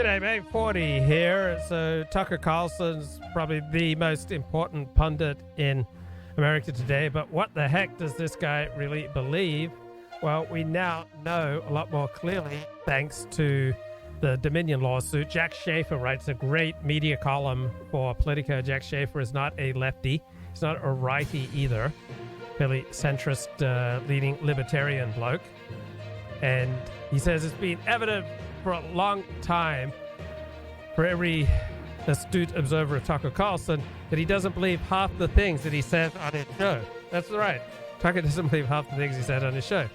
G'day, mate. 40 here. So Tucker Carlson's probably the most important pundit in America today. But what the heck does this guy really believe? Well, we now know a lot more clearly thanks to the Dominion lawsuit. Jack Schafer writes a great media column for Politico. Jack Schafer is not a lefty. He's not a righty either. Fairly centrist, leading libertarian bloke. And he says it's been evident for a long time for every astute observer of Tucker Carlson that he doesn't believe half the things that he says on his show. That's right. Tucker doesn't believe half the things he said on his show.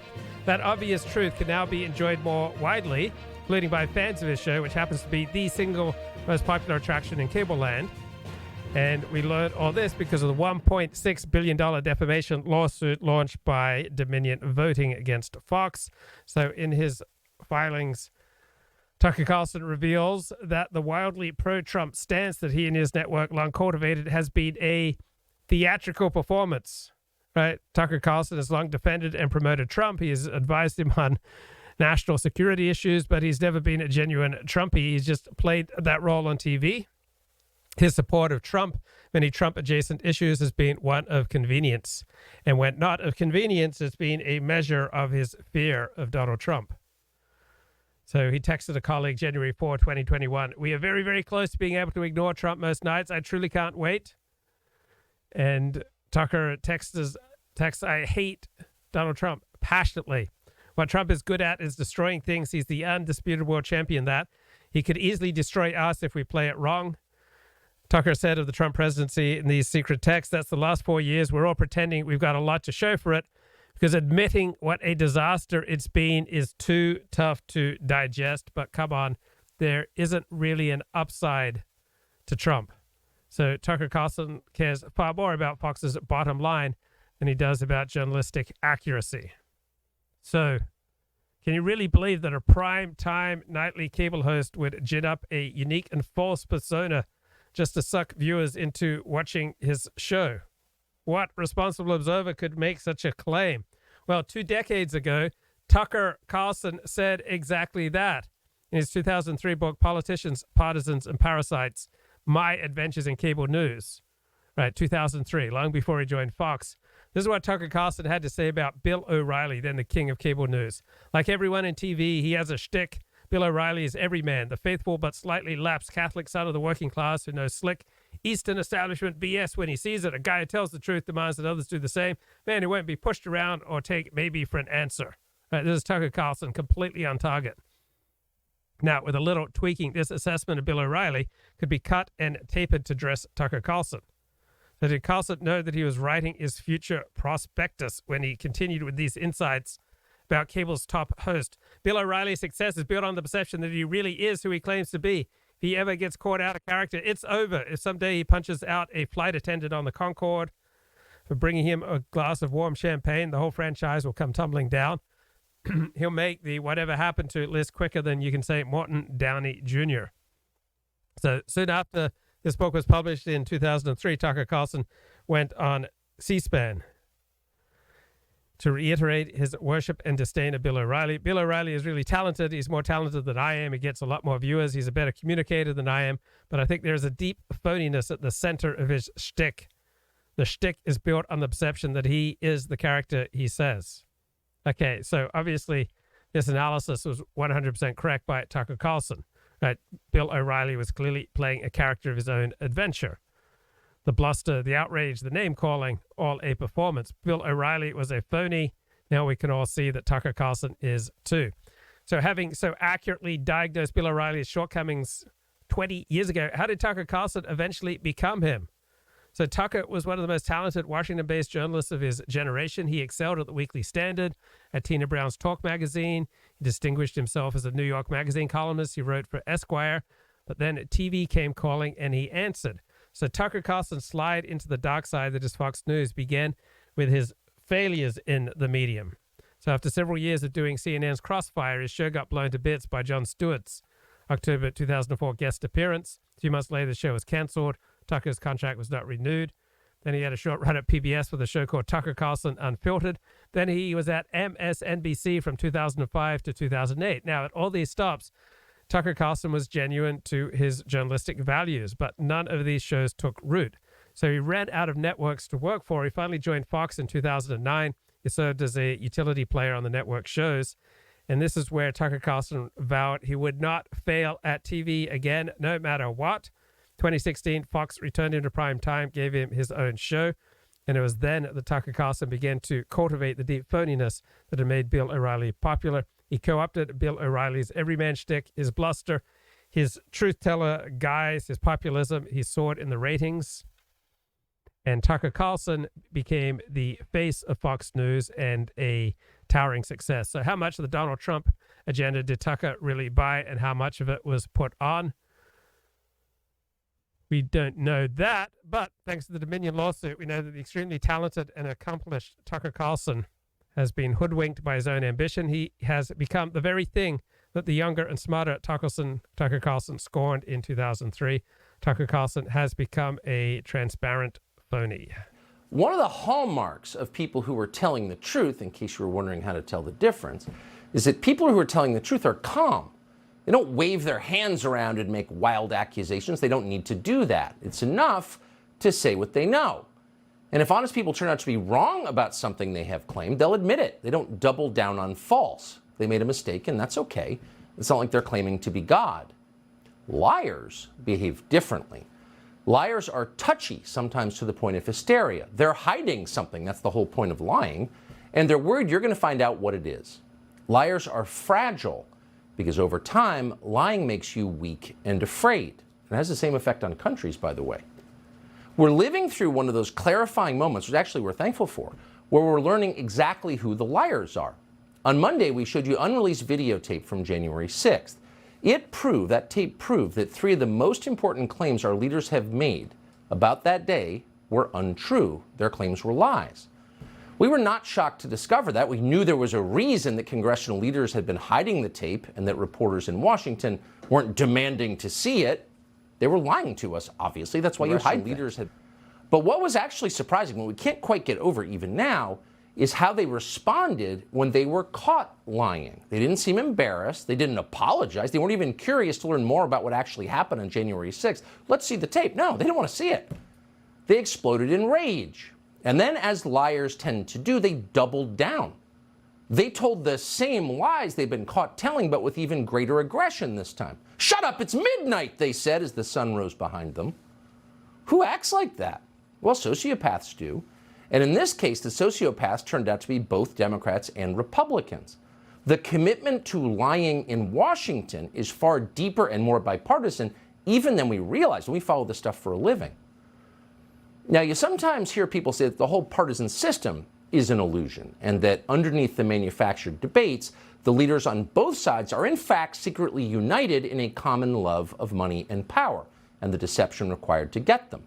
That obvious truth can now be enjoyed more widely, including by fans of his show, which happens to be the single most popular attraction in cable land. And we learned all this because of the $1.6 billion defamation lawsuit launched by Dominion voting against Fox. So in his filings, Tucker Carlson reveals that the wildly pro-Trump stance that he and his network long cultivated has been a theatrical performance. Right? Tucker Carlson has long defended and promoted Trump. He has advised him on national security issues, but he's never been a genuine Trumpy. He's just played that role on TV. His support of Trump, many Trump-adjacent issues, has been one of convenience. And when not of convenience, it's been a measure of his fear of Donald Trump. So he texted a colleague January 4, 2021, "We are very, very close to being able to ignore Trump most nights. I truly can't wait." And Tucker texts, "I hate Donald Trump passionately. What Trump is good at is destroying things. He's the undisputed world champion that. He could easily destroy us if we play it wrong." Tucker said of the Trump presidency in these secret texts, "That's the last 4 years. We're all pretending we've got a lot to show for it because admitting what a disaster it's been is too tough to digest. But come on, there isn't really an upside to Trump." So Tucker Carlson cares far more about Fox's bottom line than he does about journalistic accuracy. So can you really believe that a prime-time nightly cable host would gin up a unique and false persona just to suck viewers into watching his show? What responsible observer could make such a claim? Well, 2 decades ago, Tucker Carlson said exactly that in his 2003 book, Politicians, Partisans, and Parasites, My Adventures in Cable News. Right, 2003, long before he joined Fox. This is what Tucker Carlson had to say about Bill O'Reilly, then the king of cable news. "Like everyone in TV, he has a shtick. Bill O'Reilly is everyman, the faithful but slightly lapsed Catholic son of the working class who knows slick Eastern establishment BS when he sees it. A guy who tells the truth, demands that others do the same. Man who won't be pushed around or take maybe for an answer." Right, this is Tucker Carlson, completely on target. Now, with a little tweaking, this assessment of Bill O'Reilly could be cut and tapered to dress Tucker Carlson. So did Carlson know that he was writing his future prospectus when he continued with these insights about cable's top host? Bill O'Reilly's success is built on the perception that he really is who he claims to be. If he ever gets caught out of character, it's over. If someday he punches out a flight attendant on the Concorde for bringing him a glass of warm champagne, the whole franchise will come tumbling down. He'll make the whatever happened to list quicker than you can say Morton Downey Jr. So soon after this book was published in 2003, Tucker Carlson went on C-SPAN to reiterate his worship and disdain of Bill O'Reilly. Bill O'Reilly is really talented. He's more talented than I am. He gets a lot more viewers. He's a better communicator than I am. But I think there's a deep phoniness at the center of his shtick. The shtick is built on the perception that he is the character he says. Okay, so obviously this analysis was 100% correct by Tucker Carlson. Right? Bill O'Reilly was clearly playing a character of his own adventure. The bluster, the outrage, the name-calling, all a performance. Bill O'Reilly was a phony. Now we can all see that Tucker Carlson is too. So having so accurately diagnosed Bill O'Reilly's shortcomings 20 years ago, how did Tucker Carlson eventually become him? So Tucker was one of the most talented Washington-based journalists of his generation. He excelled at the Weekly Standard, at Tina Brown's Talk magazine. He distinguished himself as a New York Magazine columnist. He wrote for Esquire. But then TV came calling and he answered. So Tucker Carlson's slide into the dark side that is Fox News began with his failures in the medium. So after several years of doing CNN's Crossfire, his show got blown to bits by Jon Stewart's October 2004 guest appearance. 2 months later, the show was canceled. Tucker's contract was not renewed. Then he had a short run at PBS with a show called Tucker Carlson Unfiltered. Then he was at MSNBC from 2005 to 2008. Now, at all these stops, Tucker Carlson was genuine to his journalistic values, but none of these shows took root. So he ran out of networks to work for. He finally joined Fox in 2009. He served as a utility player on the network shows. And this is where Tucker Carlson vowed he would not fail at TV again, no matter what. 2016, Fox returned him to prime time, gave him his own show. And it was then that Tucker Carlson began to cultivate the deep phoniness that had made Bill O'Reilly popular. He co-opted Bill O'Reilly's everyman shtick, his bluster, his truth-teller guise, his populism. He saw it in the ratings. And Tucker Carlson became the face of Fox News and a towering success. So how much of the Donald Trump agenda did Tucker really buy, and how much of it was put on? We don't know that, but thanks to the Dominion lawsuit, we know that the extremely talented and accomplished Tucker Carlson has been hoodwinked by his own ambition. He has become the very thing that the younger and smarter Tucker Carlson scorned in 2003. Tucker Carlson has become a transparent phony. One of the hallmarks of people who are telling the truth, in case you were wondering how to tell the difference, is that people who are telling the truth are calm. They don't wave their hands around and make wild accusations. They don't need to do that. It's enough to say what they know. And if honest people turn out to be wrong about something they have claimed, they'll admit it. They don't double down on false. They made a mistake, and that's okay. It's not like they're claiming to be God. Liars behave differently. Liars are touchy, sometimes to the point of hysteria. They're hiding something. That's the whole point of lying. And they're worried you're going to find out what it is. Liars are fragile because over time, lying makes you weak and afraid. It has the same effect on countries, by the way. We're living through one of those clarifying moments, which actually we're thankful for, where we're learning exactly who the liars are. On Monday, we showed you unreleased videotape from January 6th. That tape proved that 3 of the most important claims our leaders have made about that day were untrue. Their claims were lies. We were not shocked to discover that. We knew there was a reason that congressional leaders had been hiding the tape and that reporters in Washington weren't demanding to see it. They were lying to us, obviously. That's why you hide leaders. But what was actually surprising, what we can't quite get over even now, is how they responded when they were caught lying. They didn't seem embarrassed. They didn't apologize. They weren't even curious to learn more about what actually happened on January 6th. Let's see the tape. No, they didn't want to see it. They exploded in rage. And then, as liars tend to do, they doubled down. They told the same lies they've been caught telling, but with even greater aggression this time. "Shut up, it's midnight," they said as the sun rose behind them. Who acts like that? Well, sociopaths do. And in this case, the sociopaths turned out to be both Democrats and Republicans. The commitment to lying in Washington is far deeper and more bipartisan even than we realize when we follow this stuff for a living. Now, you sometimes hear people say that the whole partisan system is an illusion and that underneath the manufactured debates, the leaders on both sides are in fact secretly united in a common love of money and power and the deception required to get them.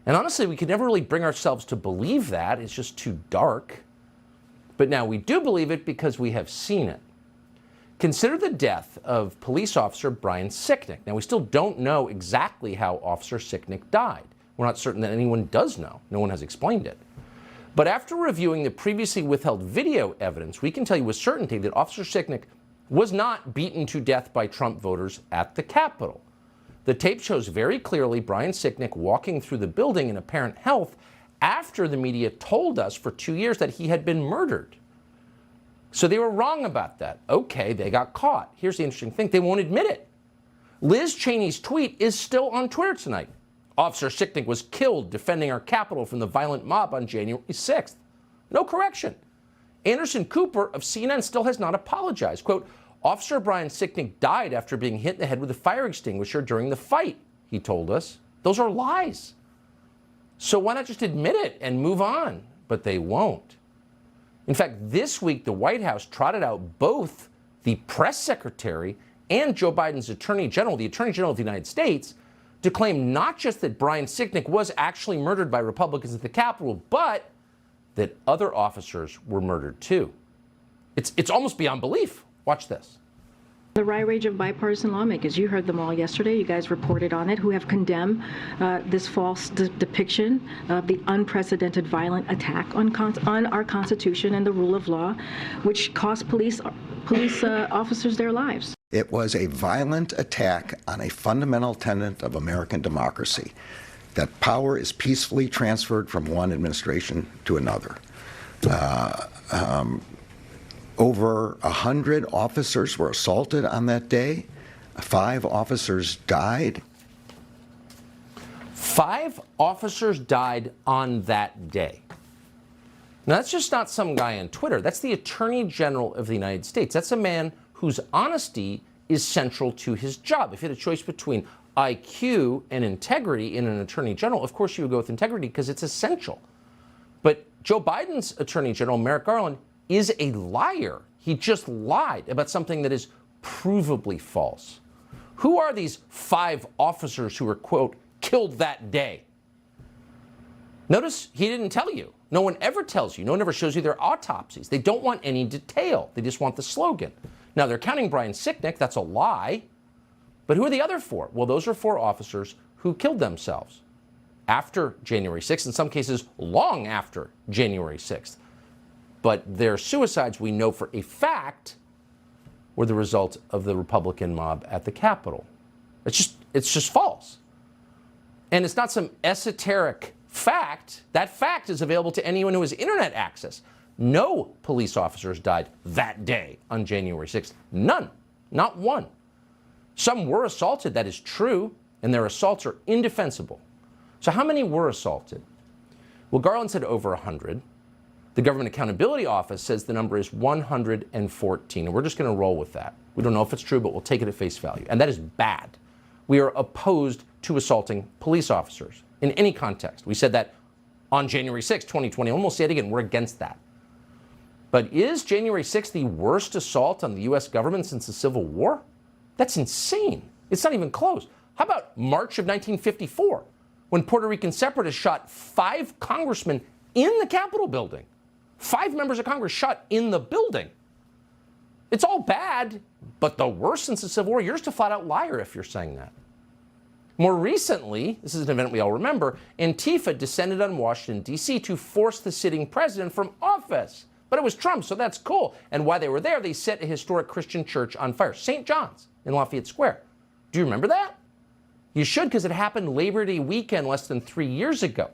And honestly, we could never really bring ourselves to believe that. It's just too dark. But now we do believe it because we have seen it. Consider the death of police officer Brian Sicknick. Now, we still don't know exactly how Officer Sicknick died. We're not certain that anyone does know. No one has explained it. But after reviewing the previously withheld video evidence, we can tell you with certainty that Officer Sicknick was not beaten to death by Trump voters at the Capitol. The tape shows very clearly Brian Sicknick walking through the building in apparent health after the media told us for 2 years that he had been murdered. So they were wrong about that. Okay, they got caught. Here's the interesting thing. They won't admit it. Liz Cheney's tweet is still on Twitter tonight. Officer Sicknick was killed defending our Capitol from the violent mob on January 6th. No correction. Anderson Cooper of CNN still has not apologized. Quote, "Officer Brian Sicknick died after being hit in the head with a fire extinguisher during the fight," he told us. Those are lies. So why not just admit it and move on? But they won't. In fact, this week, the White House trotted out both the press secretary and Joe Biden's attorney general, the attorney general of the United States, to claim not just that Brian Sicknick was actually murdered by Republicans at the Capitol, but that other officers were murdered too. It's almost beyond belief. Watch this. The wide range of bipartisan lawmakers, you heard them all yesterday, you guys reported on it, who have condemned this false depiction of the unprecedented violent attack on our Constitution and the rule of law, which cost police officers their lives. It was a violent attack on a fundamental tenet of American democracy, that power is peacefully transferred from one administration to another. Over 100 officers were assaulted on that day. 5 officers died. 5 officers died on that day. Now, that's just not some guy on Twitter. That's the Attorney General of the United States. That's a man whose honesty is central to his job. If you had a choice between IQ and integrity in an Attorney General, of course you would go with integrity because it's essential. But Joe Biden's Attorney General, Merrick Garland, is a liar. He just lied about something that is provably false. Who are these 5 officers who were, quote, killed that day? Notice he didn't tell you. No one ever tells you. No one ever shows you their autopsies. They don't want any detail. They just want the slogan. Now, they're counting Brian Sicknick. That's a lie. But who are the other 4? Well, those are 4 officers who killed themselves after January 6th, in some cases long after January 6th. But their suicides, we know for a fact, were the result of the Republican mob at the Capitol. It's just false. And it's not some esoteric fact. That fact is available to anyone who has internet access. No police officers died that day on January 6th. None. Not one. Some were assaulted, that is true, and their assaults are indefensible. So how many were assaulted? Well, Garland said over 100. The Government Accountability Office says the number is 114, and we're just going to roll with that. We don't know if it's true, but we'll take it at face value. And that is bad. We are opposed to assaulting police officers in any context. We said that on January 6, 2020, and we'll say it again. We're against that. But is January 6th the worst assault on the U.S. government since the Civil War? That's insane. It's not even close. How about March of 1954, when Puerto Rican separatists shot 5 congressmen in the Capitol building? 5 members of Congress shot in the building. It's all bad, but the worst since the Civil War. You're just a flat-out liar if you're saying that. More recently, this is an event we all remember, Antifa descended on Washington, D.C. to force the sitting president from office. But it was Trump, so that's cool. And while they were there, they set a historic Christian church on fire, St. John's in Lafayette Square. Do you remember that? You should, because it happened Labor Day weekend less than 3 years ago.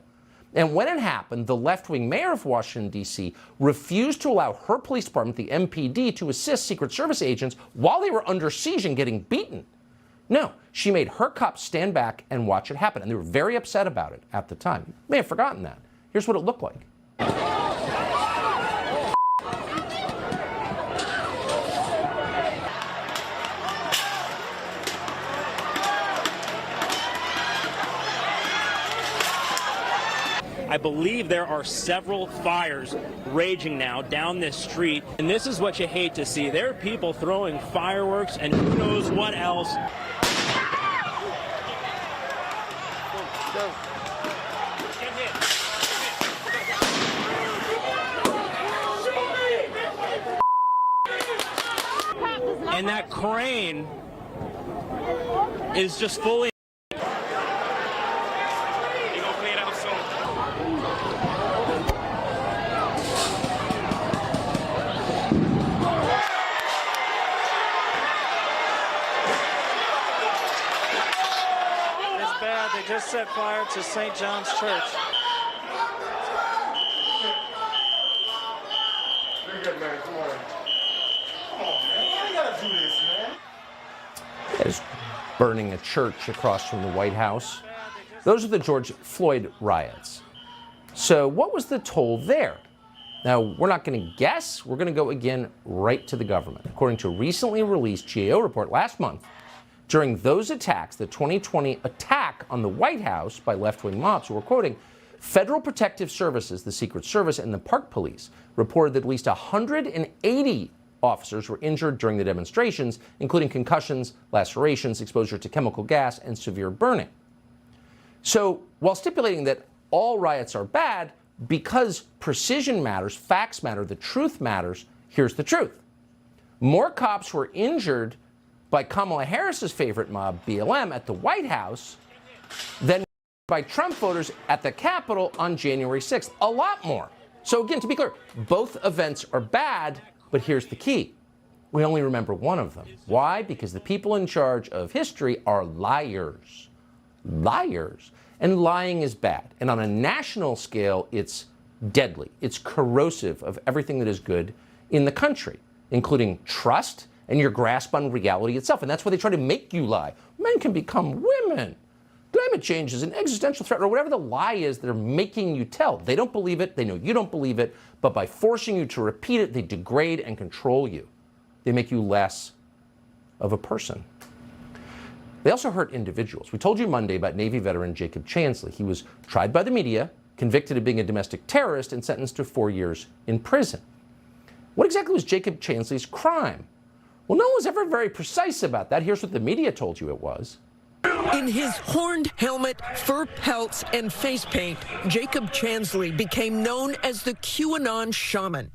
And when it happened, the left-wing mayor of Washington, D.C. refused to allow her police department, the MPD, to assist Secret Service agents while they were under siege and getting beaten. No, she made her cops stand back and watch it happen. And they were very upset about it at the time. You may have forgotten that. Here's what it looked like. I believe there are several fires raging now down this street, and this is what you hate to see. There are people throwing fireworks and who knows what else. And that crane is just fully. They just set fire to St. John's Church. Very good, man. Come on. Come on, man. Why you gotta do this, man? There's burning a church across from the White House. Those are the George Floyd riots. So what was the toll there? Now, we're not going to guess. We're going to go again right to the government. According to a recently released GAO report last month, during those attacks, the 2020 attack on the White House by left-wing mobs, who were quoting, Federal Protective Services, the Secret Service, and the Park Police reported that at least 180 officers were injured during the demonstrations, including concussions, lacerations, exposure to chemical gas, and severe burning. So, while stipulating that all riots are bad, because precision matters, facts matter, the truth matters, here's the truth. More cops were injured by Kamala Harris's favorite mob, BLM, at the White House than by Trump voters at the Capitol on January 6th. A lot more. So again, to be clear, both events are bad, but here's the key. we only remember one of them. Why? Because the people in charge of history are liars. Liars. And lying is bad. And on a national scale, it's deadly. It's corrosive of everything that is good in the country, including trust and your grasp on reality itself. And that's why they try to make you lie. Men can become women. Climate change is an existential threat, or whatever the lie is they're making you tell. They don't believe it. They know you don't believe it. But by forcing you to repeat it, they degrade and control you. They make you less of a person. They also hurt individuals. We told you Monday about Navy veteran Jacob Chansley. He was tried by the media, convicted of being a domestic terrorist, and sentenced to 4 years in prison. What exactly was Jacob Chansley's crime? Well, no one was ever very precise about that. Here's what the media told you it was. In his horned helmet, fur pelts, and face paint, Jacob Chansley became known as the QAnon shaman.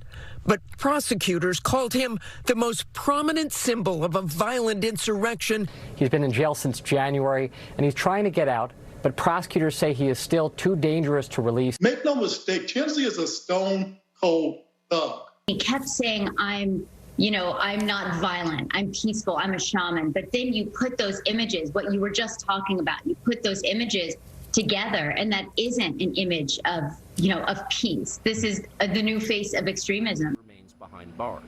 But prosecutors called him the most prominent symbol of a violent insurrection. He's been in jail since January, and he's trying to get out, but prosecutors say he is still too dangerous to release. Make no mistake, Chansley is a stone-cold thug. He kept saying, I'm not violent, I'm peaceful, I'm a shaman. But then you put those images, what you were just talking about, you put those images together, and that isn't an image of peace. This is the new face of extremism. Remains behind bars.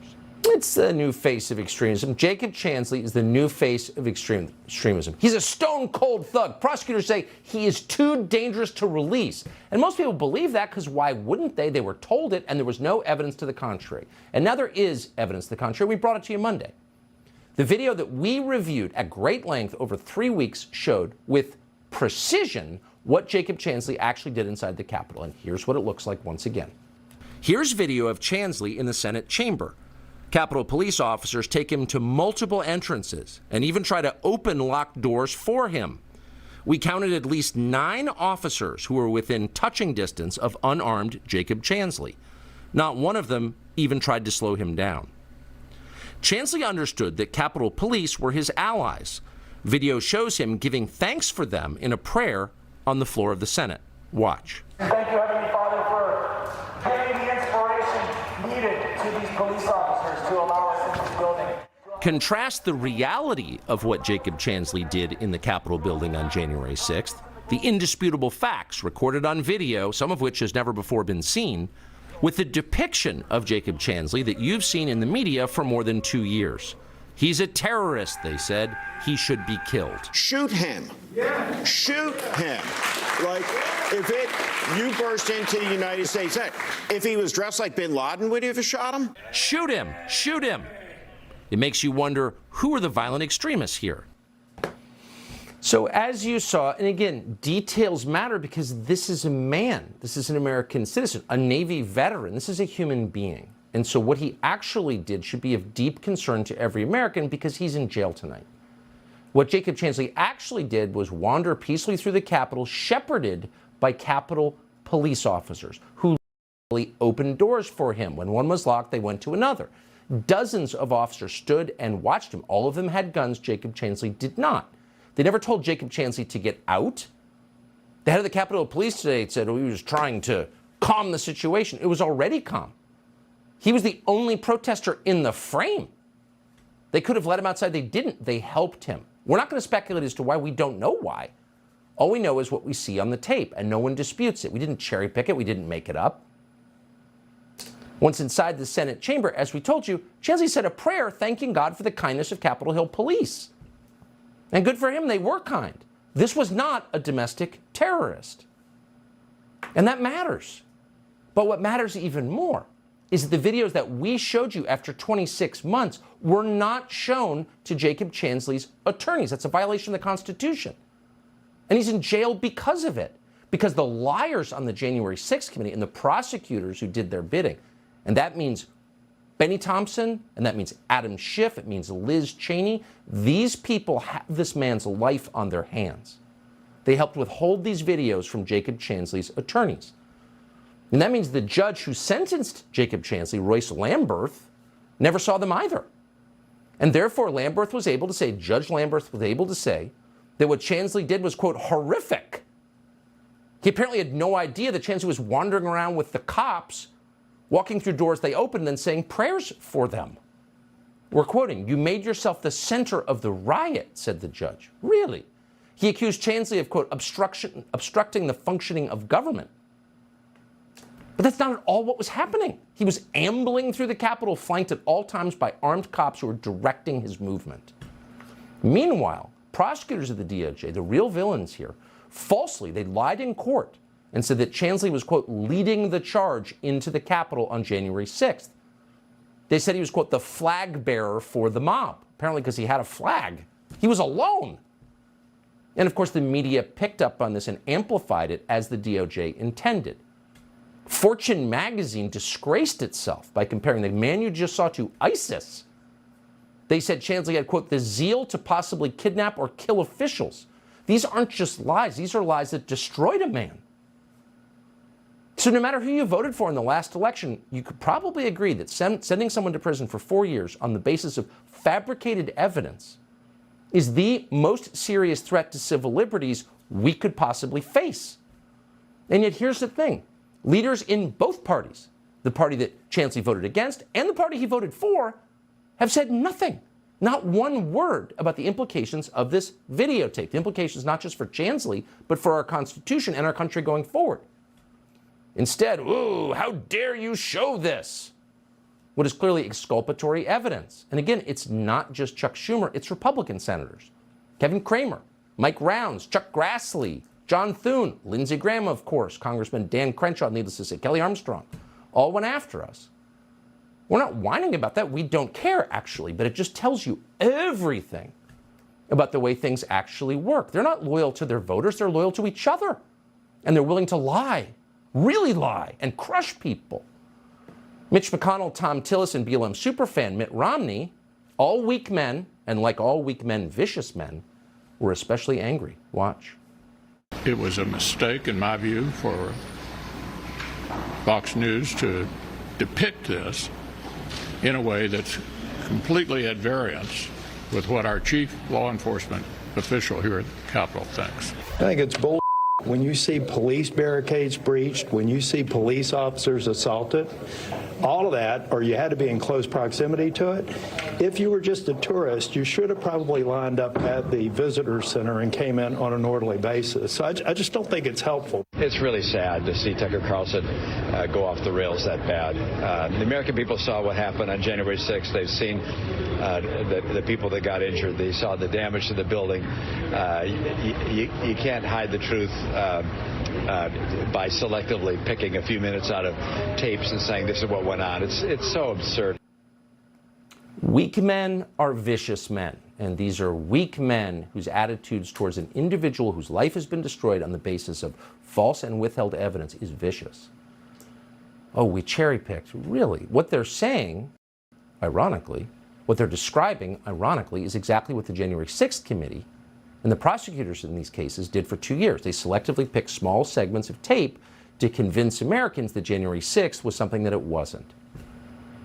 It's the new face of extremism. Jacob Chansley is the new face of extremism. He's a stone-cold thug. Prosecutors say he is too dangerous to release. And most people believe that because why wouldn't they? They were told it, and there was no evidence to the contrary. And now there is evidence to the contrary. We brought it to you Monday. The video that we reviewed at great length over 3 weeks showed with precision what Jacob Chansley actually did inside the Capitol. And here's what it looks like once again. Here's video of Chansley in the Senate chamber. Capitol police officers take him to multiple entrances and even try to open locked doors for him. We counted at least 9 officers who were within touching distance of unarmed Jacob Chansley. Not one of them even tried to slow him down. Chansley understood that Capitol Police were his allies. Video shows him giving thanks for them in a prayer on the floor of the Senate. Watch. Thank you, Heavenly Father, for giving the inspiration needed to these police officers to allow us into the building. Contrast the reality of what Jacob Chansley did in the Capitol building on January 6th, the indisputable facts recorded on video, some of which has never before been seen, with the depiction of Jacob Chansley that you've seen in the media for more than 2 years. He's a terrorist, they said. He should be killed. Shoot him. Yeah. Shoot him. Like, if you burst into the United States, if he was dressed like bin Laden, would you have shot him? Shoot him. Shoot him. It makes you wonder, who are the violent extremists here? So as you saw, and again, details matter because this is a man. This is an American citizen, a Navy veteran. This is a human being. And so what he actually did should be of deep concern to every American because he's in jail tonight. What Jacob Chansley actually did was wander peacefully through the Capitol, shepherded by Capitol police officers who literally opened doors for him. When one was locked, they went to another. Dozens of officers stood and watched him. All of them had guns. Jacob Chansley did not. They never told Jacob Chansley to get out. The head of the Capitol Police today said he was trying to calm the situation. It was already calm. He was the only protester in the frame. They could have let him outside. They didn't. They helped him. We're not going to speculate as to why. We don't know why. All we know is what we see on the tape, and no one disputes it. We didn't cherry pick it. We didn't make it up. Once inside the Senate chamber, as we told you, Chansley said a prayer thanking God for the kindness of Capitol Hill police. And good for him, they were kind. This was not a domestic terrorist. And that matters. But what matters even more is the videos that we showed you after 26 months were not shown to Jacob Chansley's attorneys. That's a violation of the Constitution. And he's in jail because of it. Because the liars on the January 6th committee and the prosecutors who did their bidding, and that means Benny Thompson, and that means Adam Schiff, it means Liz Cheney, these people have this man's life on their hands. They helped withhold these videos from Jacob Chansley's attorneys. And that means the judge who sentenced Jacob Chansley, Royce Lamberth, never saw them either. And therefore, Lamberth was able to say, Judge Lamberth was able to say, that what Chansley did was, quote, horrific. He apparently had no idea that Chansley was wandering around with the cops, walking through doors they opened and saying prayers for them. We're quoting, "You made yourself the center of the riot," said the judge. Really? He accused Chansley of, quote, obstructing the functioning of government. But that's not at all what was happening. He was ambling through the Capitol, flanked at all times by armed cops who were directing his movement. Meanwhile, prosecutors of the DOJ, the real villains here, falsely, they lied in court and said that Chansley was, quote, leading the charge into the Capitol on January 6th. They said he was, quote, the flag bearer for the mob, apparently because he had a flag. He was alone. And of course, the media picked up on this and amplified it as the DOJ intended. Fortune magazine disgraced itself by comparing the man you just saw to ISIS. They said Chansley had, quote, the zeal to possibly kidnap or kill officials. These aren't just lies. These are lies that destroyed a man. So no matter who you voted for in the last election, you could probably agree that sending someone to prison for 4 years on the basis of fabricated evidence is the most serious threat to civil liberties we could possibly face. And yet here's the thing. Leaders in both parties, the party that Chansley voted against and the party he voted for, have said nothing, not one word about the implications of this videotape. The implications not just for Chansley, but for our Constitution and our country going forward. Instead, ooh, how dare you show this? What is clearly exculpatory evidence. And again, it's not just Chuck Schumer, it's Republican senators. Kevin Cramer, Mike Rounds, Chuck Grassley, John Thune, Lindsey Graham, of course, Congressman Dan Crenshaw, needless to say, Kelly Armstrong, all went after us. We're not whining about that. We don't care, actually, but it just tells you everything about the way things actually work. They're not loyal to their voters. They're loyal to each other. And they're willing to lie, really lie, and crush people. Mitch McConnell, Tom Tillis, and BLM superfan Mitt Romney, all weak men, and like all weak men, vicious men, were especially angry. Watch. It was a mistake, in my view, for Fox News to depict this in a way that's completely at variance with what our chief law enforcement official here at the Capitol thinks. I think it's bull. When you see police barricades breached, when you see police officers assaulted, all of that, or you had to be in close proximity to it, if you were just a tourist, you should have probably lined up at the visitor center and came in on an orderly basis. So I just don't think it's helpful. It's really sad to see Tucker Carlson go off the rails that bad. The American people saw what happened on January 6th. They've seen the people that got injured. They saw the damage to the building. You can't hide the truth by selectively picking a few minutes out of tapes and saying this is what went on. It's so absurd. Weak men are vicious men, and these are weak men whose attitudes towards an individual whose life has been destroyed on the basis of false and withheld evidence is vicious. Oh, we cherry-picked. Really? What they're saying, ironically, what they're describing, ironically, is exactly what the January 6th committee and the prosecutors in these cases did for 2 years. They selectively picked small segments of tape to convince Americans that January 6th was something that it wasn't.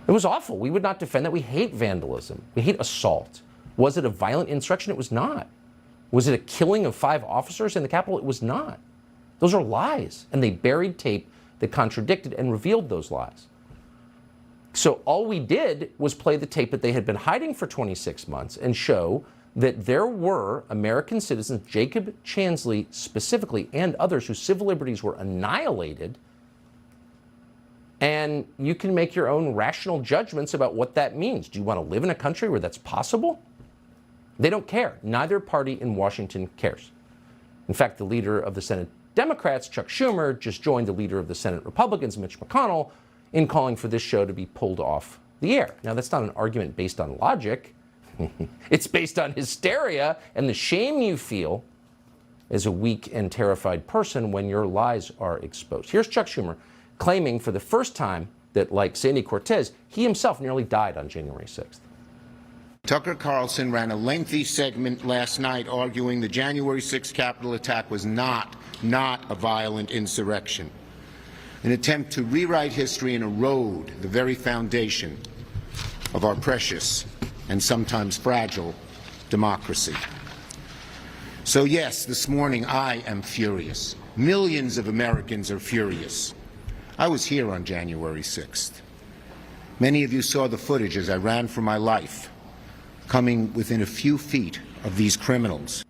It was awful. We would not defend that. We hate vandalism. We hate assault. Was it a violent insurrection? It was not. Was it a killing of 5 officers in the Capitol? It was not. Those are lies. And they buried tape that contradicted and revealed those lies. So all we did was play the tape that they had been hiding for 26 months and show that there were American citizens, Jacob Chansley specifically, and others whose civil liberties were annihilated. And you can make your own rational judgments about what that means. Do you want to live in a country where that's possible? They don't care. Neither party in Washington cares. In fact, the leader of the Senate Democrats, Chuck Schumer, just joined the leader of the Senate Republicans, Mitch McConnell, in calling for this show to be pulled off the air. Now, that's not an argument based on logic. It's based on hysteria and the shame you feel as a weak and terrified person when your lies are exposed. Here's Chuck Schumer claiming for the first time that, like Sandy Cortez, he himself nearly died on January 6th. Tucker Carlson ran a lengthy segment last night arguing the January 6th Capitol attack was not a violent insurrection, an attempt to rewrite history and erode the very foundation of our precious and sometimes fragile democracy. So yes, this morning I am furious. Millions of Americans are furious. I was here on January 6th. Many of you saw the footage as I ran for my life coming within a few feet of these criminals.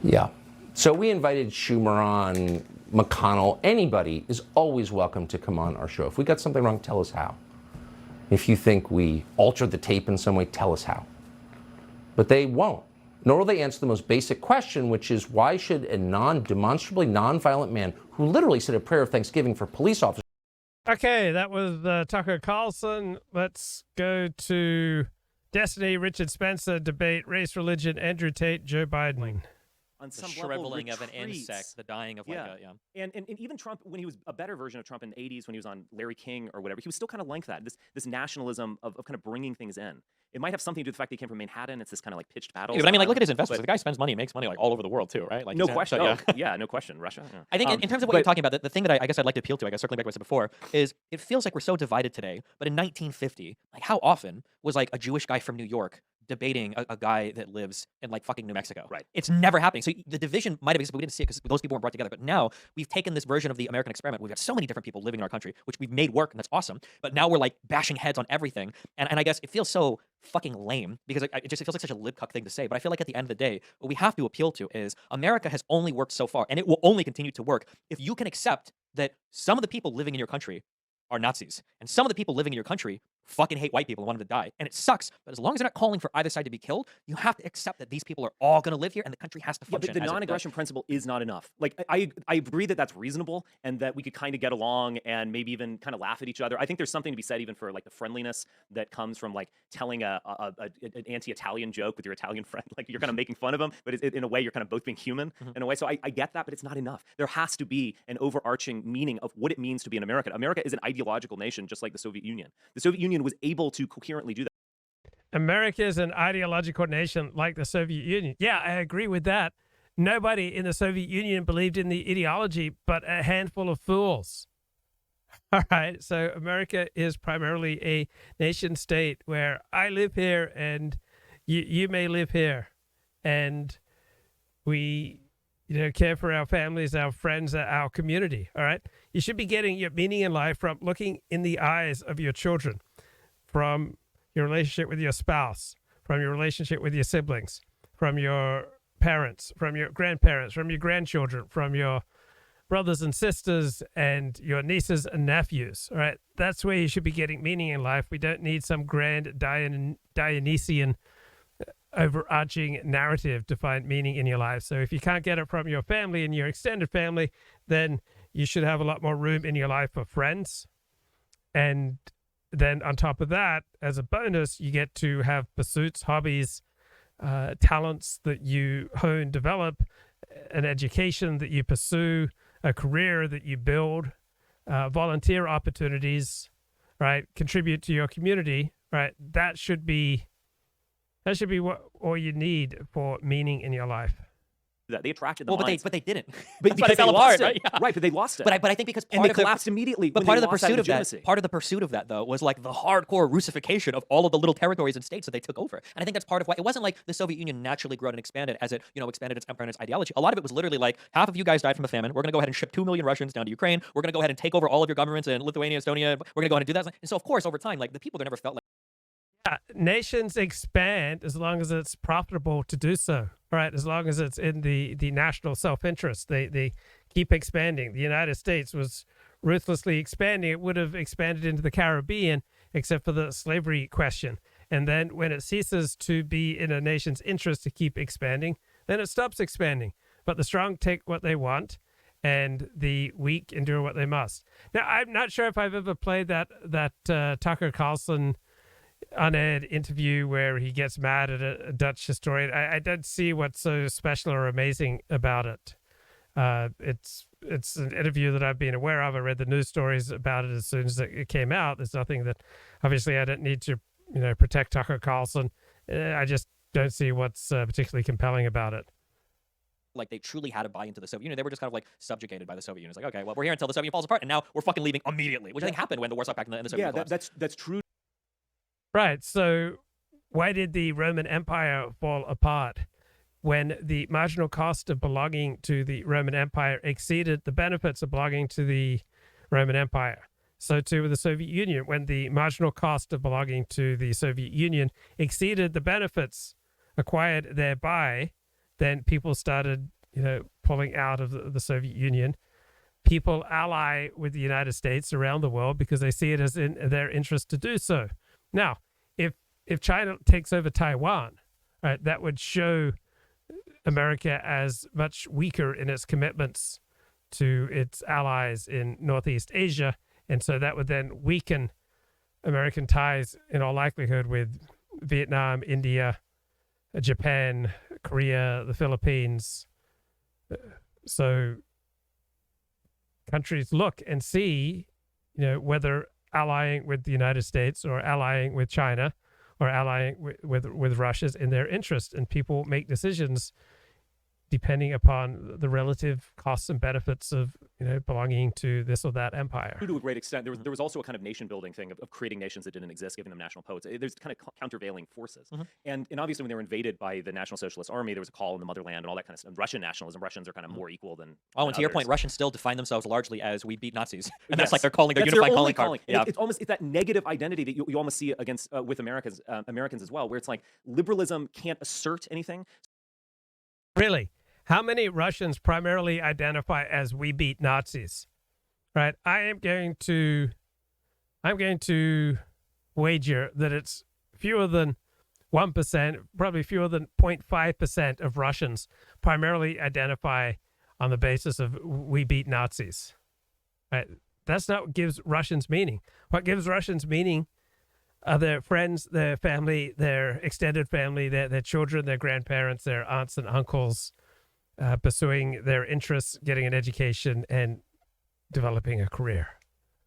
Yeah. So we invited Schumer on, McConnell. Anybody is always welcome to come on our show. If we got something wrong, tell us how. If you think we altered the tape in some way, tell us how. But they won't. Nor will they answer the most basic question, which is why should a demonstrably nonviolent man who literally said a prayer of thanksgiving for police officers. Okay, that was Tucker Carlson. Let's go to Destiny, Richard Spencer, debate, race, religion, Andrew Tate, Joe Biden. On the some shriveling level, of an insect, the dying of like a, And even Trump, when he was a better version of Trump in the 80s, when he was on Larry King or whatever, he was still kind of like that. This nationalism of kind of bringing things in. It might have something to do with the fact that he came from Manhattan. It's this kind of like pitched battle. Yeah, but I mean, like, look at his investments. The guy spends money, makes money like all over the world too, right? Like, no question. So, yeah, no question. Russia. Yeah. I think in terms of what you're talking about, the thing that I guess I'd like to appeal to, I guess circling back to what I said before, is it feels like we're so divided today. But in 1950, like how often was like a Jewish guy from New York debating a guy that lives in like fucking New Mexico? Right. It's never happening. So the division might have existed, but we didn't see it because those people weren't brought together. But now we've taken this version of the American experiment. We've got so many different people living in our country, which we've made work, and that's awesome. But now we're like bashing heads on everything. And I guess it feels so fucking lame because it feels like such a libcuck thing to say. But I feel like at the end of the day, what we have to appeal to is America has only worked so far, and it will only continue to work if you can accept that some of the people living in your country are Nazis, and some of the people living in your country fucking hate white people and want them to die. And it sucks, but as long as they're not calling for either side to be killed, you have to accept that these people are all going to live here and the country has to function. But the non-aggression principle is not enough. Like, I agree that that's reasonable and that we could kind of get along and maybe even kind of laugh at each other. I think there's something to be said even for like the friendliness that comes from like telling an anti-Italian joke with your Italian friend. Like you're kind of making fun of them, but in a way you're kind of both being human in a way. So I get that, but it's not enough. There has to be an overarching meaning of what it means to be an American. America is an ideological nation, just like the Soviet Union. The Soviet Union was able to coherently do that. America is an ideological nation like the Soviet Union. Yeah, I agree with that. Nobody in the Soviet Union believed in the ideology, but a handful of fools. All right, so America is primarily a nation state where I live here and you may live here. And we care for our families, our friends, our community. All right, you should be getting your meaning in life from looking in the eyes of your children, from your relationship with your spouse, from your relationship with your siblings, from your parents, from your grandparents, from your grandchildren, from your brothers and sisters and your nieces and nephews. All right, that's where you should be getting meaning in life. We don't need some grand Dionysian overarching narrative to find meaning in your life. So if you can't get it from your family and your extended family, then you should have a lot more room in your life for friends. And then on top of that, as a bonus, you get to have pursuits, hobbies, talents that you hone, develop, an education that you pursue, a career that you build, volunteer opportunities, right? Contribute to your community, right? That should be what all you need for meaning in your life. That they attracted the minds. But they didn't. But they fell apart, right? Yeah. Right, but they lost it. But I think because they collapsed immediately. But part of the pursuit of that, though, was like the hardcore Russification of all of the little territories and states that they took over. And I think that's part of why it wasn't like the Soviet Union naturally grew and expanded as it, expanded its empire and its ideology. A lot of it was literally like, half of you guys died from a famine. We're going to go ahead and ship 2 million Russians down to Ukraine. We're going to go ahead and take over all of your governments in Lithuania, Estonia. We're going to go ahead and do that. And so, of course, over time, like the people there never felt like. Nations expand as long as it's profitable to do so, right? As long as it's in the national self-interest, they keep expanding. The United States was ruthlessly expanding. It would have expanded into the Caribbean, except for the slavery question. And then when it ceases to be in a nation's interest to keep expanding, then it stops expanding. But the strong take what they want, and the weak endure what they must. Now, I'm not sure if I've ever played that Tucker Carlson unaired interview where he gets mad at a Dutch historian. I don't see what's so special or amazing about it. It's an interview that I've been aware of. I read the news stories about it as soon as it came out. There's nothing that, obviously, I don't need to protect Tucker Carlson. I just don't see what's particularly compelling about it. Like they truly had to buy into the Soviet Union. They were just kind of like subjugated by the Soviet Union. It's like, okay, well, we're here until the Soviet Union falls apart, and now we're fucking leaving immediately, which I think happened when the Warsaw Pact and the Soviet Union collapsed. That's true. Right. So why did the Roman Empire fall apart? When the marginal cost of belonging to the Roman Empire exceeded the benefits of belonging to the Roman Empire. So too with the Soviet Union. When the marginal cost of belonging to the Soviet Union exceeded the benefits acquired thereby, then people started, pulling out of the Soviet Union. People ally with the United States around the world because they see it as in their interest to do so. Now, if China takes over Taiwan, right, that would show America as much weaker in its commitments to its allies in Northeast Asia. And so that would then weaken American ties in all likelihood with Vietnam, India, Japan, Korea, the Philippines. So countries look and see, whether allying with the United States or allying with China or allying with Russia is in their interest. And people make decisions depending upon the relative costs and benefits of, belonging to this or that empire. To a great extent, there was also a kind of nation building thing of creating nations that didn't exist, giving them national poets. There's kind of countervailing forces. And obviously when they were invaded by the National Socialist Army, there was a call in the motherland and all that kind of stuff. Russian nationalism, Russians are kind of more equal than and to your point, Russians still define themselves largely as we beat Nazis. And that's like they're calling their that's unifying their calling card. Yeah. It's that negative identity that you almost see against with Americans as well, where it's like liberalism can't assert anything. Really? How many Russians primarily identify as we beat Nazis? Right? I'm going to wager that it's fewer than 1%, probably fewer than 0.5% of Russians primarily identify on the basis of we beat Nazis. Right? That's not what gives Russians meaning. What gives Russians meaning are their friends, their family, their extended family, their children, their grandparents, their aunts and uncles, pursuing their interests, getting an education, and developing a career.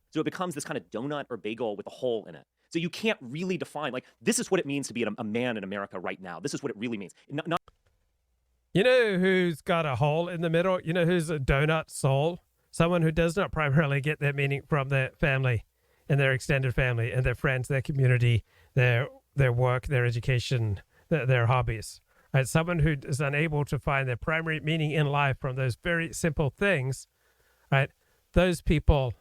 So it becomes this kind of donut or bagel with a hole in it. So you can't really define, this is what it means to be a man in America right now. This is what it really means. You know who's got a hole in the middle? You know who's a donut soul? Someone who does not primarily get their meaning from their family and their extended family and their friends, their community, their work, their education, their hobbies. Right? Someone who is unable to find their primary meaning in life from those very simple things, right? Those people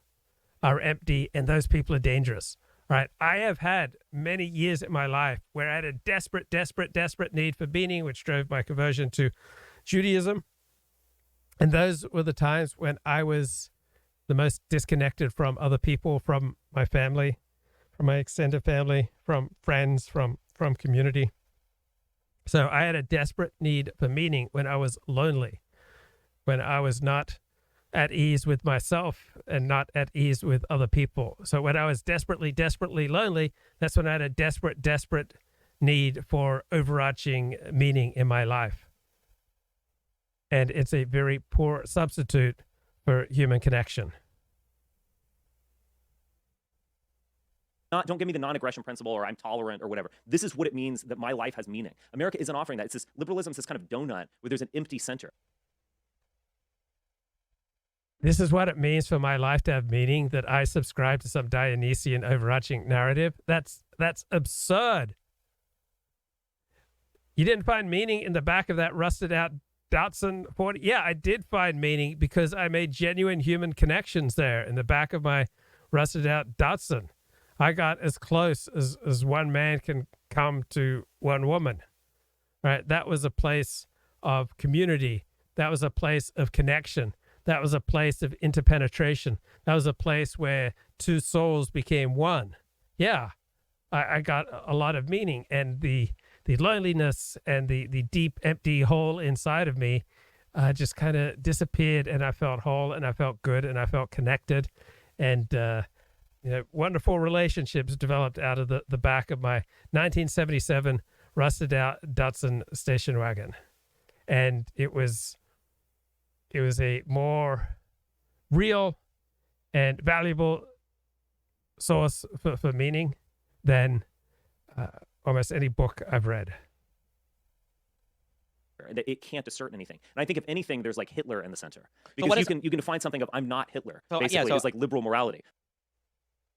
are empty and those people are dangerous, right? I have had many years in my life where I had a desperate need for meaning, which drove my conversion to Judaism. And those were the times when I was the most disconnected from other people, from my family, from my extended family, from friends, from community. So I had a desperate need for meaning when I was lonely, when I was not at ease with myself and not at ease with other people. So when I was desperately lonely, that's when I had a desperate need for overarching meaning in my life. And it's a very poor substitute for human connection. Don't give me the non-aggression principle or I'm tolerant or whatever. This is what it means that my life has meaning. America isn't offering that. It's this liberalism, it's this kind of donut where there's an empty center. This is what it means for my life to have meaning, that I subscribe to some Dionysian overarching narrative. That's absurd. You didn't find meaning in the back of that rusted out Datsun 40? Yeah, I did find meaning because I made genuine human connections there in the back of my rusted out Datsun. I got as close as one man can come to one woman, right? That was a place of community. That was a place of connection. That was a place of interpenetration. That was a place where two souls became one. Yeah, I got a lot of meaning, and the loneliness and the deep, empty hole inside of me just kind of disappeared, and I felt whole, and I felt good, and I felt connected, and wonderful relationships developed out of the back of my 1977 rusted out Datsun station wagon. And it was a more real and valuable source for meaning than almost any book I've read. It can't assert anything. And I think if anything, there's like Hitler in the center. Because you can find something of I'm not Hitler. Basically, it's like liberal morality.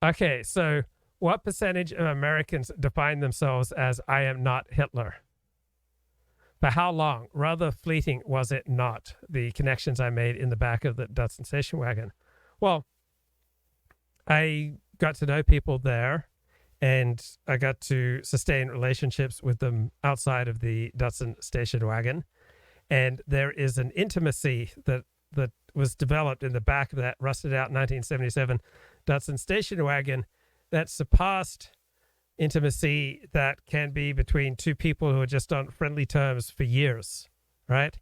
Okay, so what percentage of Americans define themselves as I am not Hitler? For how long? Rather fleeting was it not, the connections I made in the back of the Datsun station wagon? Well, I got to know people there, and I got to sustain relationships with them outside of the Datsun station wagon. And there is an intimacy that was developed in the back of that rusted out 1977 Datsun station wagon that surpassed intimacy that can be between two people who are just on friendly terms for years, right?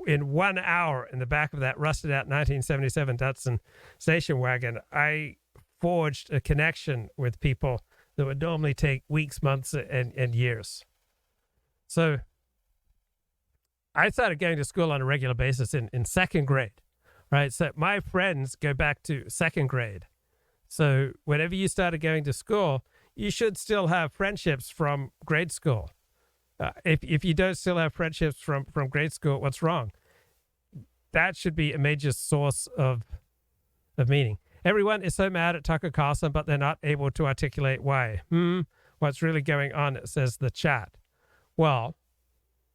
In 1 hour in the back of that rusted out 1977 Datsun station wagon, I forged a connection with people that would normally take weeks, months, and years. So I started going to school on a regular basis in second grade, right? So my friends go back to second grade. So whenever you started going to school, you should still have friendships from grade school. If you don't still have friendships from grade school, what's wrong? That should be a major source of meaning. Everyone is so mad at Tucker Carlson, but they're not able to articulate why. What's really going on, says the chat. Well,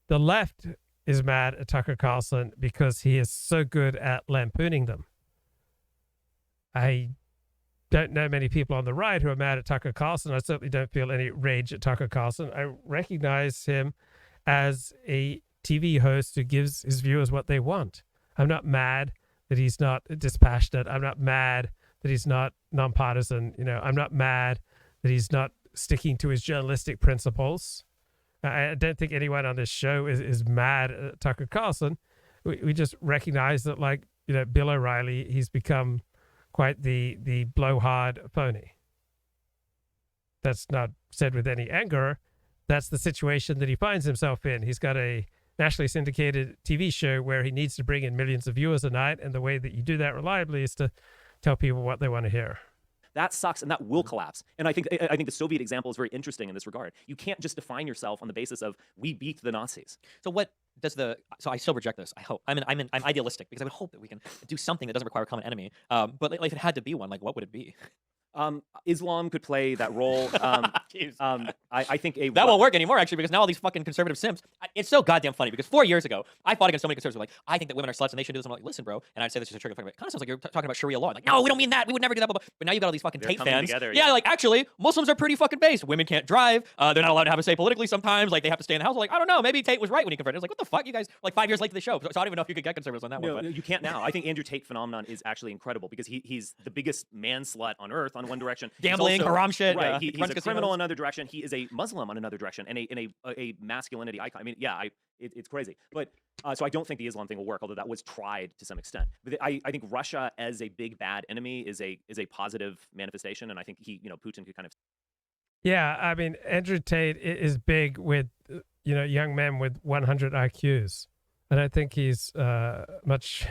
the left is mad at Tucker Carlson because he is so good at lampooning them. I don't know many people on the right who are mad at Tucker Carlson. I certainly don't feel any rage at Tucker Carlson. I recognize him as a TV host who gives his viewers what they want. I'm not mad that he's not dispassionate. I'm not mad that he's not nonpartisan. I'm not mad that he's not sticking to his journalistic principles. I don't think anyone on this show is mad at Tucker Carlson. We just recognize that, like, Bill O'Reilly, he's become quite the blowhard phony. That's not said with any anger. That's the situation that he finds himself in. He's got a nationally syndicated TV show where he needs to bring in millions of viewers a night, and the way that you do that reliably is to tell people what they want to hear. That sucks, and that will collapse. And I think the Soviet example is very interesting in this regard. You can't just define yourself on the basis of we beat the Nazis. So what does so I still reject this. I hope I'm idealistic because I would hope that we can do something that doesn't require a common enemy. But if it had to be one, like, what would it be? Islam could play that role. I think that won't work anymore, actually, because now all these fucking conservative simps. It's so goddamn funny because 4 years ago, I fought against so many conservatives who were like, I think that women are sluts and they should do this. I'm like, listen, bro. And I'd say this is a trigger. It kind of sounds like you're talking about Sharia law. I'm like, no, we don't mean that. We would never do that. Blah, blah. But now you got all these fucking Tate fans. Together, yeah, like, actually, Muslims are pretty fucking based. Women can't drive. They're not allowed to have a say politically sometimes. Like, they have to stay in the house. Like, I don't know. Maybe Tate was right when he converted. I was like, what the fuck? You guys are like 5 years late to the show. So I don't even know if you could get conservatives on that one. No, you can't now. I think Andrew Tate phenomenon is actually incredible because he's the biggest man slut on earth on one direction. Gambling, haram shit. Right. He's a criminal in another direction. He is a Muslim on another direction, and a masculinity icon. I mean, yeah, it's crazy. But so I don't think the Islam thing will work, although that was tried to some extent. But I think Russia as a big bad enemy is a positive manifestation, and I think Putin could kind of. Yeah, I mean, Andrew Tate is big with young men with 100 IQs. I don't think he's much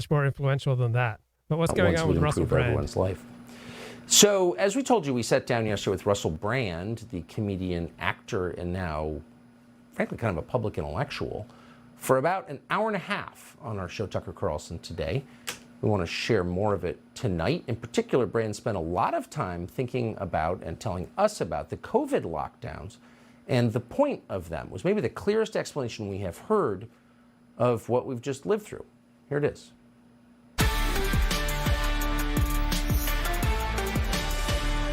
more influential than that. But what's going on with Russell Brand? Everyone's life. So, as we told you, we sat down yesterday with Russell Brand, the comedian, actor, and now, frankly, kind of a public intellectual, for about an hour and a half on our show, Tucker Carlson Today. We want to share more of it tonight. In particular, Brand spent a lot of time thinking about and telling us about the COVID lockdowns, and the point of them was maybe the clearest explanation we have heard of what we've just lived through. Here it is.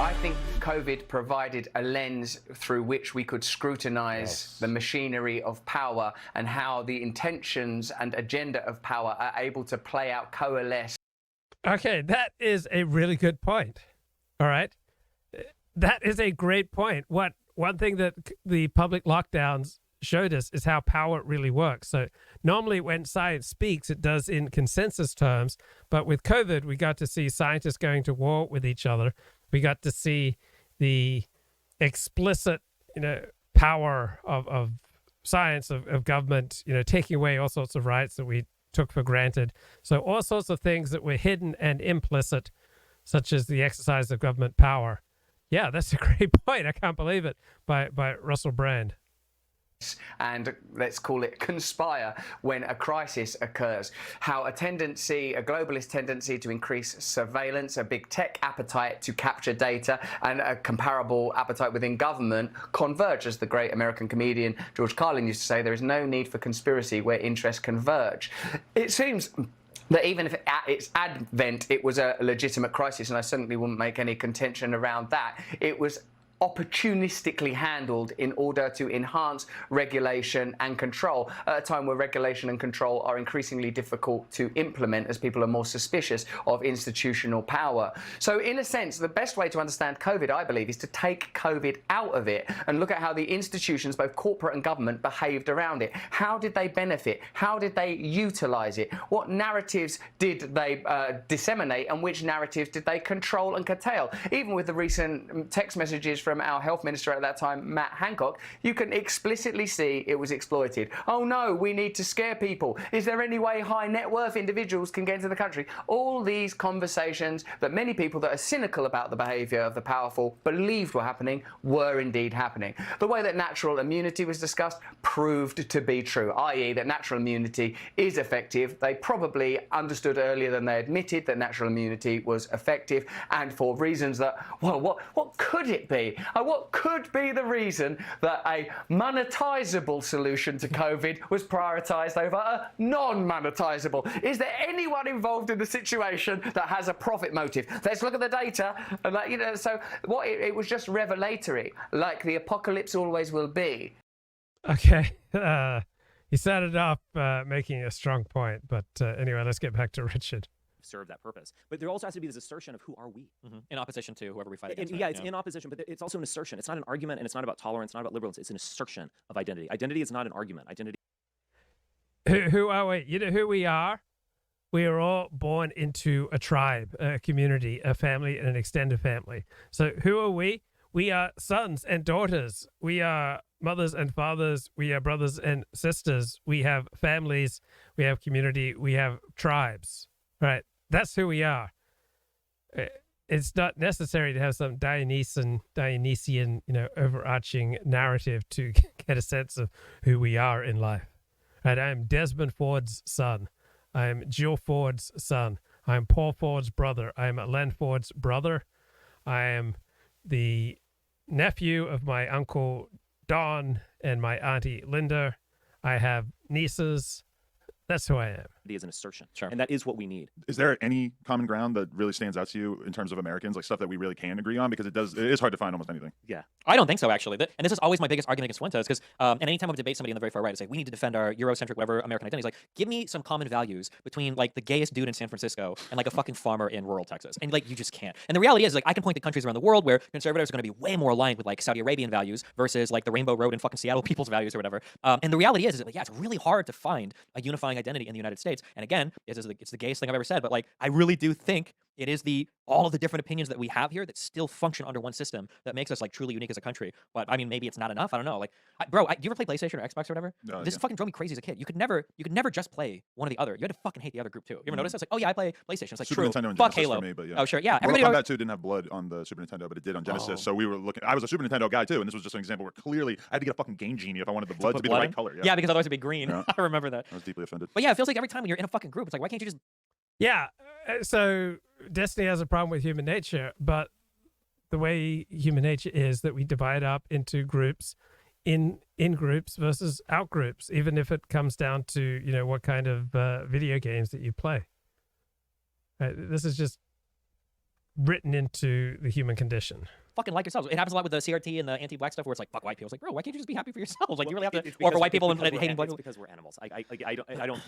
I think COVID provided a lens through which we could scrutinize the machinery of power and how the intentions and agenda of power are able to play out, coalesce. Okay, that is a really good point. All right. That is a great point. One thing that the public lockdowns showed us is how power really works. So normally when science speaks, it does in consensus terms. But with COVID, we got to see scientists going to war with each other. We got to see the explicit, power of science, of government, taking away all sorts of rights that we took for granted. So all sorts of things that were hidden and implicit, such as the exercise of government power. Yeah, that's a great point. I can't believe it, by Russell Brand. And let's call it conspire when a crisis occurs. How a globalist tendency to increase surveillance, a big tech appetite to capture data, and a comparable appetite within government converge. As the great American comedian George Carlin used to say, there is no need for conspiracy where interests converge. It seems that even if at its advent it was a legitimate crisis, and I certainly wouldn't make any contention around that, it was opportunistically handled in order to enhance regulation and control at a time where regulation and control are increasingly difficult to implement as people are more suspicious of institutional power. So in a sense, the best way to understand COVID, I believe, is to take COVID out of it and look at how the institutions, both corporate and government, behaved around it. How did they benefit? How did they utilize it? What narratives did they disseminate, and which narratives did they control and curtail? Even with the recent text messages from our health minister at that time, Matt Hancock, you can explicitly see it was exploited. Oh no, we need to scare people. Is there any way high net worth individuals can get into the country? All these conversations that many people that are cynical about the behaviour of the powerful believed were happening were indeed happening. The way that natural immunity was discussed proved to be true, i.e. that natural immunity is effective. They probably understood earlier than they admitted that natural immunity was effective, and for reasons that, well, what could it be? What could be the reason that a monetizable solution to COVID was prioritised over a non-monetizable? Is there anyone involved in the situation that has a profit motive? Let's look at the data. And so what it was just revelatory, like the apocalypse always will be. Okay. You started off making a strong point, but anyway, let's get back to Richard. Serve that purpose. But there also has to be this assertion of who are we? In opposition to whoever we fight against. Yeah, it's in opposition, but it's also an assertion. It's not an argument, and it's not about tolerance, not about liberals. It's an assertion of identity. Identity is not an argument. Identity. Who are we? You know who we are? We are all born into a tribe, a community, a family, and an extended family. So who are we? We are sons and daughters. We are mothers and fathers. We are brothers and sisters. We have families. We have community. We have tribes. Right? That's who we are. It's not necessary to have some Dionysian, overarching narrative to get a sense of who we are in life. Right? I am Desmond Ford's son. I am Jill Ford's son. I am Paul Ford's brother. I am Len Ford's brother. I am the nephew of my uncle Don and my auntie Linda. I have nieces. That's who I am. It is an assertion. Sure. And that is what we need. Is there any common ground that really stands out to you in terms of Americans, like stuff that we really can agree on? Because it is hard to find almost anything. Yeah. I don't think so, actually. And this is always my biggest argument against Fuentes, because and anytime I debate somebody on the very far right, I say, we need to defend our Eurocentric, whatever, American identity. It's like, give me some common values between, like, the gayest dude in San Francisco and, like, a fucking farmer in rural Texas. And, like, you just can't. And the reality is, like, I can point to countries around the world where conservatives are going to be way more aligned with, like, Saudi Arabian values versus, like, the Rainbow Road and fucking Seattle people's values or whatever. And the reality is that, yeah, it's really hard to find a unifying identity in the United States. And again, it's the gayest thing I've ever said, but, like, I really do think it is all of the different opinions that we have here that still function under one system that makes us, like, truly unique as a country. But I mean, maybe it's not enough. I don't know. Like, do you ever play PlayStation or Xbox or whatever? This fucking drove me crazy as a kid. You could never just play one or the other. You had to fucking hate the other group too. You ever notice? It's like, oh yeah, I play PlayStation. It's like, Super true. Nintendo and Fuck Genesis Halo. for me, but yeah. Oh sure, yeah. Mortal Kombat 2 didn't have blood on the Super Nintendo, but it did on Genesis. So we were looking. I was a Super Nintendo guy too, and this was just an example where clearly I had to get a fucking Game Genie if I wanted the blood to be the right color. Yeah, because otherwise it'd be green. Yeah. I remember that. I was deeply offended. But yeah, it feels like every time when you're in a fucking group, it's like, why can't you just? Yeah. So Destiny has a problem with human nature, but the way human nature is that we divide up into groups, in groups versus out groups, even if it comes down to, what kind of video games that you play. This is just written into the human condition. Fucking like yourselves. It happens a lot with the CRT and the anti-black stuff where it's like, fuck white people. It's like, bro, why can't you just be happy for yourselves? Like, you really have to. Or for white people and hating black people. It's because we're animals. I don't.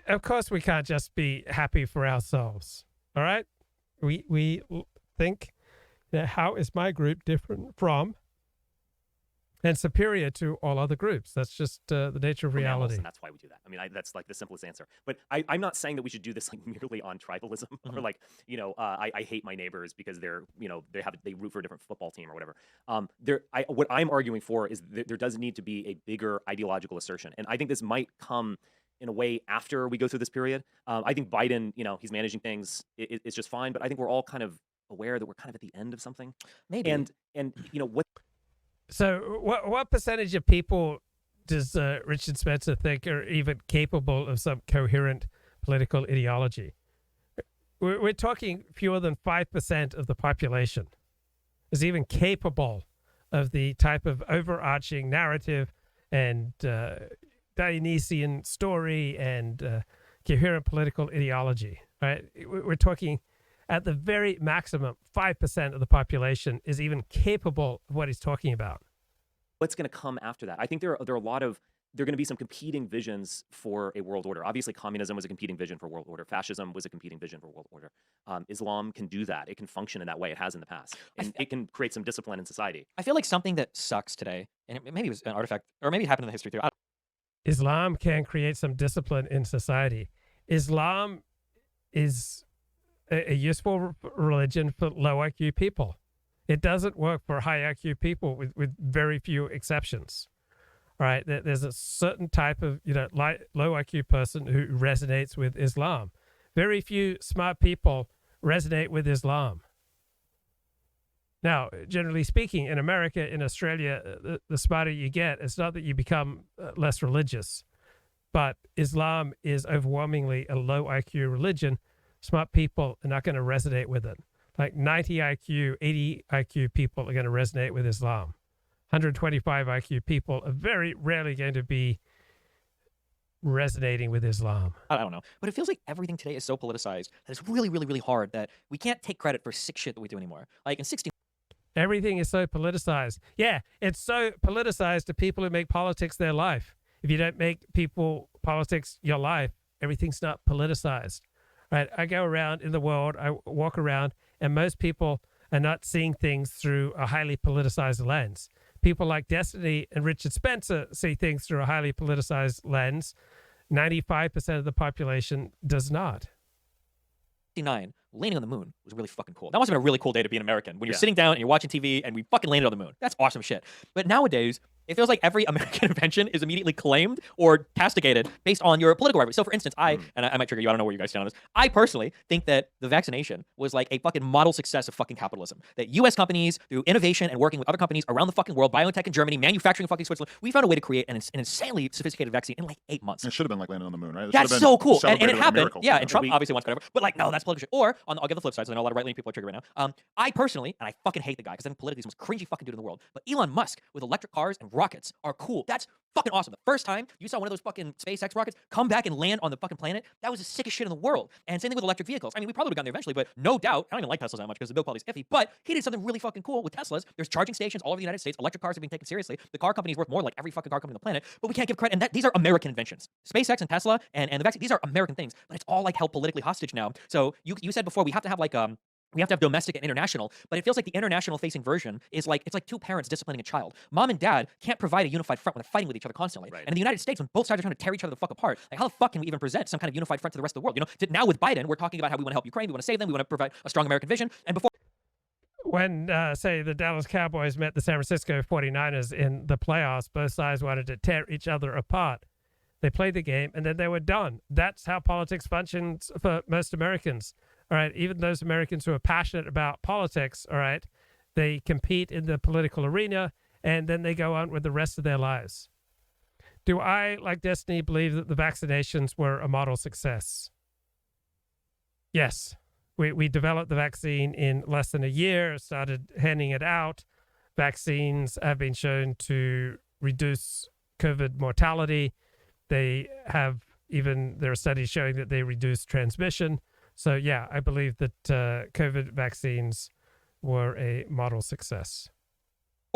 Of course, we can't just be happy for ourselves. All right, we think that how is my group different from and superior to all other groups? That's just the nature of reality. And that's why we do that. I mean, that's like the simplest answer. But I'm not saying that we should do this like merely on tribalism or like, I hate my neighbors because they're, they root for a different football team or whatever. What I'm arguing for is that there does need to be a bigger ideological assertion. And I think this might come in a way after we go through this period. I think Biden, he's managing things. It's just fine. But I think we're all kind of aware that we're kind of at the end of something. Maybe. And what. So what percentage of people does Richard Spencer think are even capable of some coherent political ideology? We're talking fewer than 5% of the population is even capable of the type of overarching narrative and Dionysian story and coherent political ideology, right? We're talking at the very maximum, 5% of the population is even capable of what he's talking about. What's going to come after that? I think there are a lot of, there are going to be some competing visions for a world order. Obviously, communism was a competing vision for world order. Fascism was a competing vision for world order. Islam can do that. It can function in that way. It has in the past. And it can create some discipline in society. I feel like something that sucks today, and maybe it was an artifact, or maybe it happened in the history too. Islam can create some discipline in society. Islam is a useful religion for low IQ people. It doesn't work for high IQ people with very few exceptions. All right, there's a certain type of low IQ person who resonates with Islam. Very few smart people resonate with Islam. Now, generally speaking, in America, in Australia, the smarter you get, it's not that you become less religious, but Islam is overwhelmingly a low IQ religion. Smart people are not going to resonate with it. Like 90 IQ, 80 IQ people are going to resonate with Islam. 125 IQ people are very rarely going to be resonating with Islam. I don't know. But it feels like everything today is so politicized that it's really, really, really hard that we can't take credit for sick shit that we do anymore. Like in 60. Everything is so politicized. Yeah, it's so politicized to people who make politics their life. If you don't make politics your life, everything's not politicized. Right? I go around in the world, I walk around, and most people are not seeing things through a highly politicized lens. People like Destiny and Richard Spencer see things through a highly politicized lens. 95% of the population does not. 69, landing on the moon was really fucking cool. That must have been a really cool day to be an American. When you're sitting down and you're watching TV and we fucking landed on the moon. That's awesome shit. But nowadays, it feels like every American invention is immediately claimed or castigated based on your political rivalry. So for instance, and I might trigger you, I don't know where you guys stand on this. I personally think that the vaccination was like a fucking model success of fucking capitalism. That US companies, through innovation and working with other companies around the fucking world, BioNTech in Germany, manufacturing in fucking Switzerland, we found a way to create an insanely sophisticated vaccine in like 8 months. It should have been like landing on the moon, right? That's so cool. And it like happened. Yeah, and Trump obviously wants whatever. But like, no, that's political shit. Or, I'll give the flip side, so I know a lot of right-leaning people are triggered right now. I personally, and I fucking hate the guy, because I think politically he's the most cringy fucking dude in the world, but Elon Musk with electric cars and rockets are cool. That's fucking awesome. The first time you saw one of those fucking SpaceX rockets come back and land on the fucking planet, that was the sickest shit in the world. And same thing with electric vehicles. I mean, we probably would have gotten there eventually, but no doubt, I don't even like Teslas that much because the build quality is iffy, but he did something really fucking cool with Teslas. There's charging stations all over the United States. Electric cars are being taken seriously. The car companies worth more like every fucking car company on the planet, but we can't give credit. And these are American inventions. SpaceX and Tesla and the vaccine, these are American things, but it's all like held politically hostage now. So you said before, we have to have like, we have to have domestic and international, but it feels like the international facing version is like, it's like two parents disciplining a child. Mom and dad can't provide a unified front when they're fighting with each other constantly. Right. And in the United States, when both sides are trying to tear each other the fuck apart, like how the fuck can we even present some kind of unified front to the rest of the world? You know, now with Biden, we're talking about how we want to help Ukraine, we want to save them, we want to provide a strong American vision. And before, when, say, the Dallas Cowboys met the San Francisco 49ers in the playoffs, both sides wanted to tear each other apart. They played the game, and then they were done. That's how politics functions for most Americans. All right, even those Americans who are passionate about politics, all right, they compete in the political arena, and then they go on with the rest of their lives. Do I, like Destiny, believe that the vaccinations were a model success? Yes. We developed the vaccine in less than a year, started handing it out. Vaccines have been shown to reduce COVID mortality. There are studies showing that they reduce transmission. So yeah, I believe that COVID vaccines were a model success.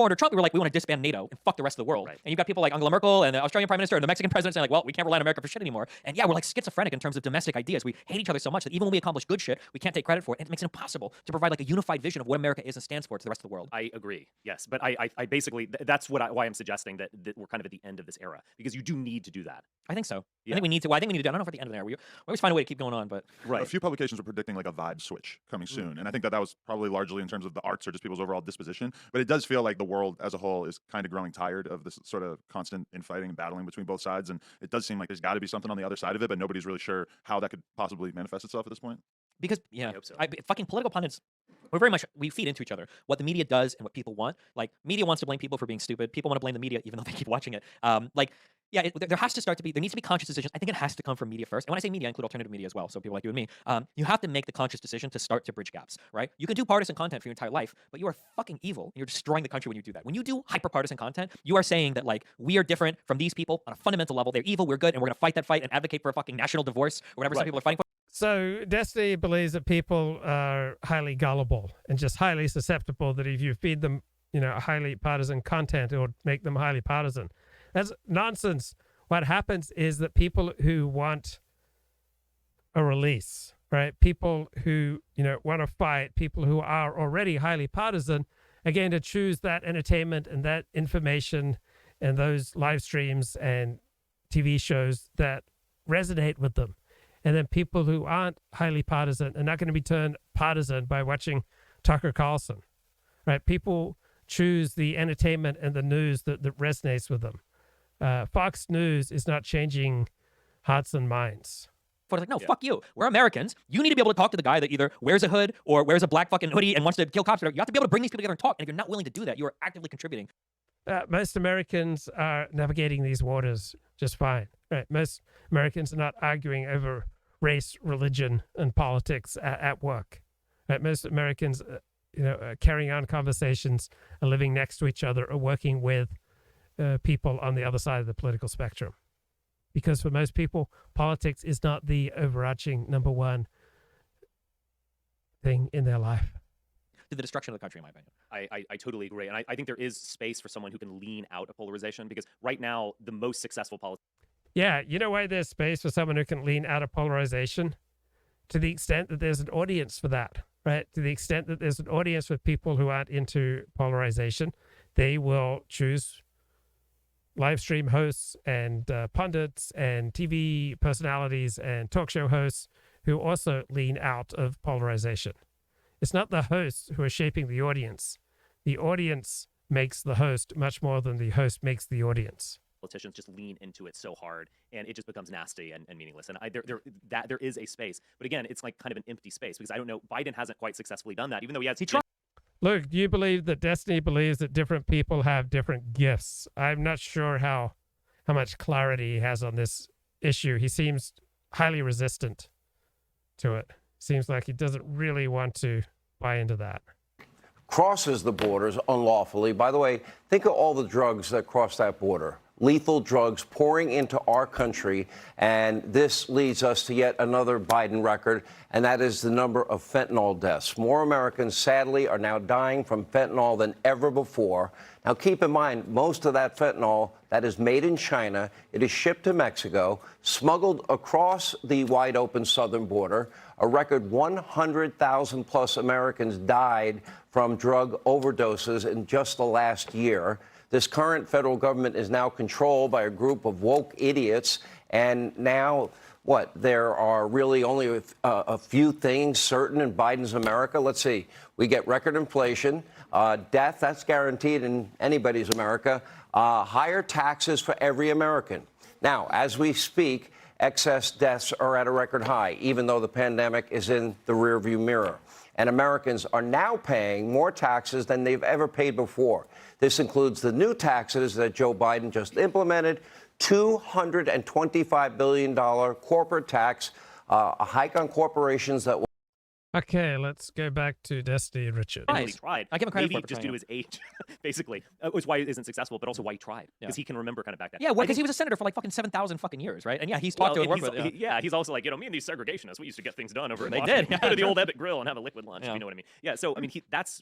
Under Trump, we were like, we want to disband NATO and fuck the rest of the world. Right. And you've got people like Angela Merkel and the Australian Prime Minister and the Mexican President saying like, well, we can't rely on America for shit anymore. And yeah, we're like schizophrenic in terms of domestic ideas. We hate each other so much that even when we accomplish good shit, we can't take credit for it. And it makes it impossible to provide like a unified vision of what America is and stands for to the rest of the world. I agree. Yes. But I basically, that's why I'm suggesting that we're kind of at the end of this era, because you do need to do that. I think so. Yeah. I think we need to. Well, I think we need to. I don't know if at the end of the era. We always find a way to keep going on, but a few publications were predicting like a vibe switch coming soon, and I think that was probably largely in terms of the arts or just people's overall disposition. But it does feel like the world as a whole is kind of growing tired of this sort of constant infighting and battling between both sides, and it does seem like there's got to be something on the other side of it, but nobody's really sure how that could possibly manifest itself at this point. Because fucking political pundits We're very much, we feed into each other. What the media does and what people want. Like, media wants to blame people for being stupid. People want to blame the media even though they keep watching it. Yeah, there has to start to be, there needs to be conscious decisions. I think it has to come from media first. And when I say media, I include alternative media as well. So people like you and me, you have to make the conscious decision to start to bridge gaps, right? You can do partisan content for your entire life, but you are fucking evil and you're destroying the country when you do that. When you do hyper-partisan content, you are saying that, like, we are different from these people on a fundamental level. They're evil, we're good, and we're going to fight that fight and advocate for a fucking national divorce or whatever some people are fighting for. So Destiny believes that people are highly gullible and just highly susceptible, that if you feed them, highly partisan content, it will make them highly partisan. That's nonsense. What happens is that people who want a release, right? People who, want to fight, people who are already highly partisan, are going to choose that entertainment and that information and those live streams and TV shows that resonate with them. And then people who aren't highly partisan are not going to be turned partisan by watching Tucker Carlson, right? People choose the entertainment and the news that resonates with them. Fox News is not changing hearts and minds. Like, no, fuck you. We're Americans. You need to be able to talk to the guy that either wears a hood or wears a black fucking hoodie and wants to kill cops. You have to be able to bring these people together and talk. And if you're not willing to do that, you are actively contributing. Most Americans are navigating these waters just fine. Right? Most Americans are not arguing over race, religion, and politics at work. Right? Most Americans, are carrying on conversations, are living next to each other, are working with people on the other side of the political spectrum. Because for most people, politics is not the overarching number one thing in their life. To the destruction of the country, in my opinion. I totally agree. And I think there is space for someone who can lean out of polarization, because right now, the most successful politicians. Yeah, you know why there's space for someone who can lean out of polarization? To the extent that there's an audience for that, right? To the extent that there's an audience for people who aren't into polarization, they will choose live stream hosts and pundits and TV personalities and talk show hosts who also lean out of polarization. It's not the hosts who are shaping the audience. The audience makes the host much more than the host makes the audience. Politicians just lean into it so hard, and it just becomes nasty and meaningless. And there is a space, but again, it's like kind of an empty space, because I don't know, Biden hasn't quite successfully done that, even though he tried. Luke, do you believe that Destiny believes that different people have different gifts? I'm not sure how much clarity he has on this issue. He seems highly resistant to it. Seems like he doesn't really want to buy into that. Crosses the borders unlawfully. By the way, think of all the drugs that cross that border. Lethal drugs pouring into our country, and this leads us to yet another Biden record, and that is the number of fentanyl deaths. More Americans, sadly, are now dying from fentanyl than ever before. Now, keep in mind, most of that fentanyl that is made in China, it is shipped to Mexico, smuggled across the wide-open southern border. A record 100,000 plus Americans died from drug overdoses in just the last year. This current federal government is now controlled by a group of woke idiots. And now, there are really only a few things certain in Biden's America. Let's see. We get record inflation, death, that's guaranteed in anybody's America, higher taxes for every American. Now, as we speak, excess deaths are at a record high, even though the pandemic is in the rearview mirror. And Americans are now paying more taxes than they've ever paid before. This includes the new taxes that Joe Biden just implemented, $225 billion corporate tax, a hike on corporations that will. Okay, let's go back to Destiny and Richard. He tried. I give him credit for just due to his age, basically. It's why he isn't successful, but also why he tried, because he can remember kind of back then. Yeah, well, because he was a senator for like fucking 7,000 fucking years, right? And yeah, he's talked to and worked with. Yeah, he's also like, me and these segregationists, we used to get things done over in They Washington. did. Go to the old Epic Grill and have a liquid lunch. You know what I mean? Yeah. So I mean, that's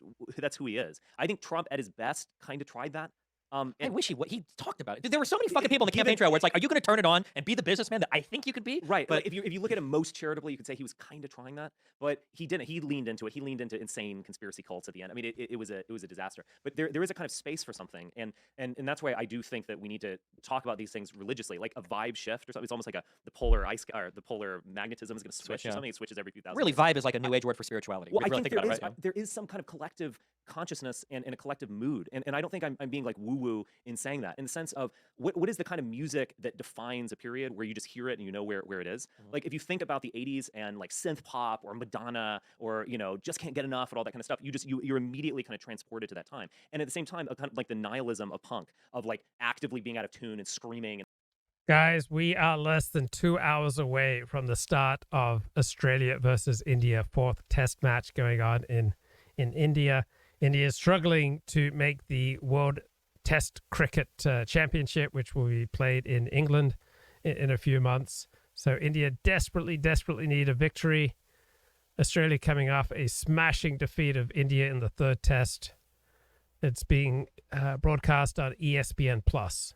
who he is. I think Trump at his best kind of tried that. I wish he talked about it. Dude, there were so many fucking people in the campaign trail where it's like, are you going to turn it on and be the businessman that I think you could be? Right. But if you look at him most charitably, you could say he was kind of trying that, but he didn't. He leaned into it. He leaned into insane conspiracy cults at the end. I mean, it was a disaster. But there is a kind of space for something, and that's why I do think that we need to talk about these things religiously, like a vibe shift or something. It's almost like the polar magnetism is going to switch or something. It switches every few thousand. Really, years. vibe is like a new age word for spirituality. Well, I think there is some kind of collective consciousness and a collective mood. And I don't think I'm being like woo-woo in saying that, in the sense of what is the kind of music that defines a period where you just hear it and you know where it is. Like if you think about the 80s and like synth pop or Madonna or, you know, Just Can't Get Enough and all that kind of stuff, you're immediately kind of transported to that time. And at the same time, kind of like the nihilism of punk, of like actively being out of tune and screaming. Guys, we are less than 2 hours away from the start of Australia versus India, fourth test match going on in India. India is struggling to make the World Test Cricket Championship, which will be played in England in a few months. So India desperately need a victory. Australia coming off a smashing defeat of India in the third test. It's being broadcast on ESPN+.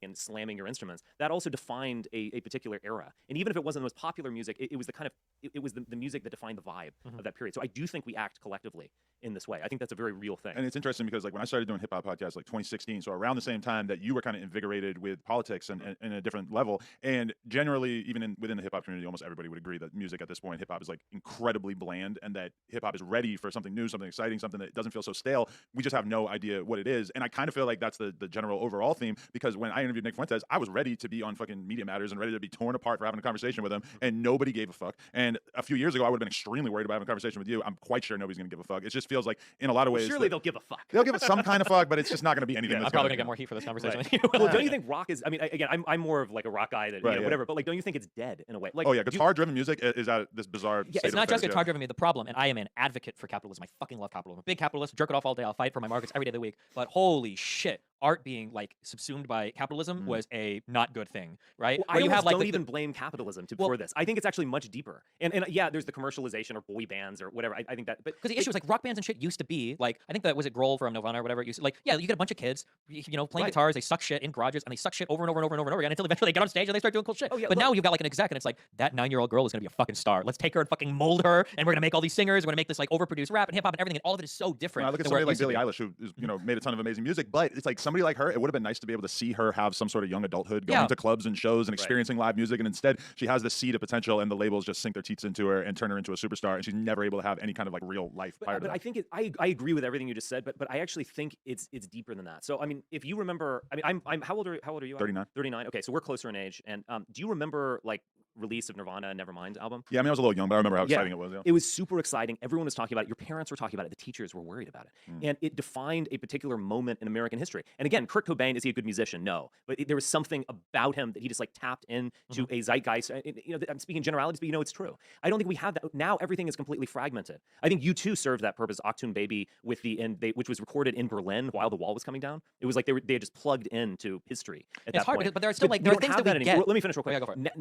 And slamming your instruments, that also defined a particular era. And even if it wasn't the most popular music, it was the kind of it was the music that defined the vibe of that period. So I do think we act collectively in this way. I think that's a very real thing. And it's interesting because like when I started doing hip hop podcasts like 2016, so around the same time that you were kind of invigorated with politics and a different level, and generally even within the hip hop community, almost everybody would agree that music at this point, hip hop is like incredibly bland, and that hip hop is ready for something new, something exciting, something that doesn't feel so stale. We just have no idea what it is. And I kind of feel like that's the general overall theme, because when I interviewed Nick Fuentes, I was ready to be on fucking Media Matters and ready to be torn apart for having a conversation with him, and nobody gave a fuck. And a few years ago, I would have been extremely worried about having a conversation with you. I'm quite sure nobody's going to give a fuck. It just feels like, in a lot of ways, surely they'll give a fuck. They'll give it some kind of fuck, but it's just not going to be anything. I'm probably going to get more heat for this conversation Right. than you. Well, don't you think rock is? I mean, again, I'm more of like a rock guy than Right, whatever. But like, don't you think it's dead in a way? Like, oh yeah, guitar-driven music is at this bizarre. Yeah, it's not just guitar-driven. The problem, and I am an advocate for capitalism. I fucking love capitalism. I'm a big capitalist. Jerk it off all day. I'll fight for my markets every day of the week. But holy shit, art being like subsumed by capitalism was a not good thing, right? Well, I almost don't even blame capitalism for this. I think it's actually much deeper. And yeah, there's the commercialization or boy bands or whatever. I think that, but because the issue is like rock bands and shit used to be like, I think that was it Grohl from Nirvana or whatever. It used to, like, yeah, you get a bunch of kids, you know, playing guitars. They suck shit in garages and they suck shit over and over and over and over and over again until eventually they get on stage and they start doing cool shit. Oh, yeah, but now you've got like an exec and it's like that 9-year-old girl is gonna be a fucking star. Let's take her and fucking mold her, and we're gonna make all these singers. We're gonna make this like overproduced rap and hip hop and everything, and all of it is so different. I look at somebody like Billie Eilish, who is, you know, made a ton of amazing music, but it's like somebody like her, it would have been nice to be able to see her have some sort of young adulthood, going to clubs and shows and experiencing live music, and instead she has this seed of potential, and the labels just sink their teeth into her and turn her into a superstar, and she's never able to have any kind of like real life prior to that. I think I agree with everything you just said, but I actually think it's deeper than that. So I mean, if you remember, I mean, I'm how old are you? 39. 39. Okay, so we're closer in age. And do you remember like release of Nirvana Nevermind album? Yeah, I mean, I was a little young, but I remember how exciting it was. Yeah. It was super exciting. Everyone was talking about it. Your parents were talking about it. The teachers were worried about it. And it defined a particular moment in American history. And again, Kurt Cobain, is he a good musician? No. But there was something about him that he just like tapped into a zeitgeist. You know, I'm speaking generalities, but you know it's true. I don't think we have that. Now everything is completely fragmented. I think U2 served that purpose, Achtung Baby, which was recorded in Berlin while the wall was coming down. It was like they had just plugged into history at that point. But there are still like there are things that we get. Let me finish real quick. Yeah, go for it.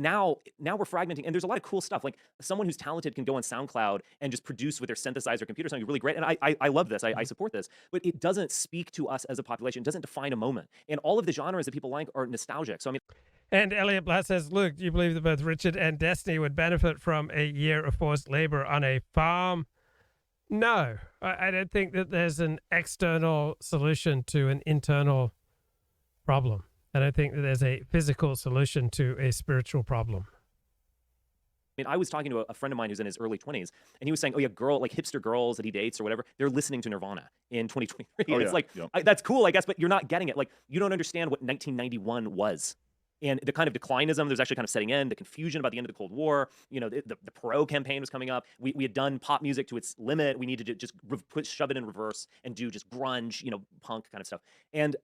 Now we're fragmenting, and there's a lot of cool stuff. Like someone who's talented can go on SoundCloud and just produce with their synthesizer computer something really great. And I love this. I support this. But it doesn't speak to us as a population. It doesn't define a moment. And all of the genres that people like are nostalgic. So I mean. And Elliot Blatt says, Luke, do you believe that both Richard and Destiny would benefit from a year of forced labor on a farm? No, I don't think that there's an external solution to an internal problem. I don't think that there's a physical solution to a spiritual problem. I mean, I was talking to a friend of mine who's in his early 20s, and he was saying, oh yeah, hipster girls that he dates or whatever, they're listening to Nirvana in 2023. Oh, it's like, that's cool, I guess, but you're not getting it. Like, you don't understand what 1991 was. And the kind of declinism there's actually kind of setting in, the confusion about the end of the Cold War, you know, the Perot campaign was coming up. We had done pop music to its limit. We needed to just shove it in reverse and do just grunge, you know, punk kind of stuff. And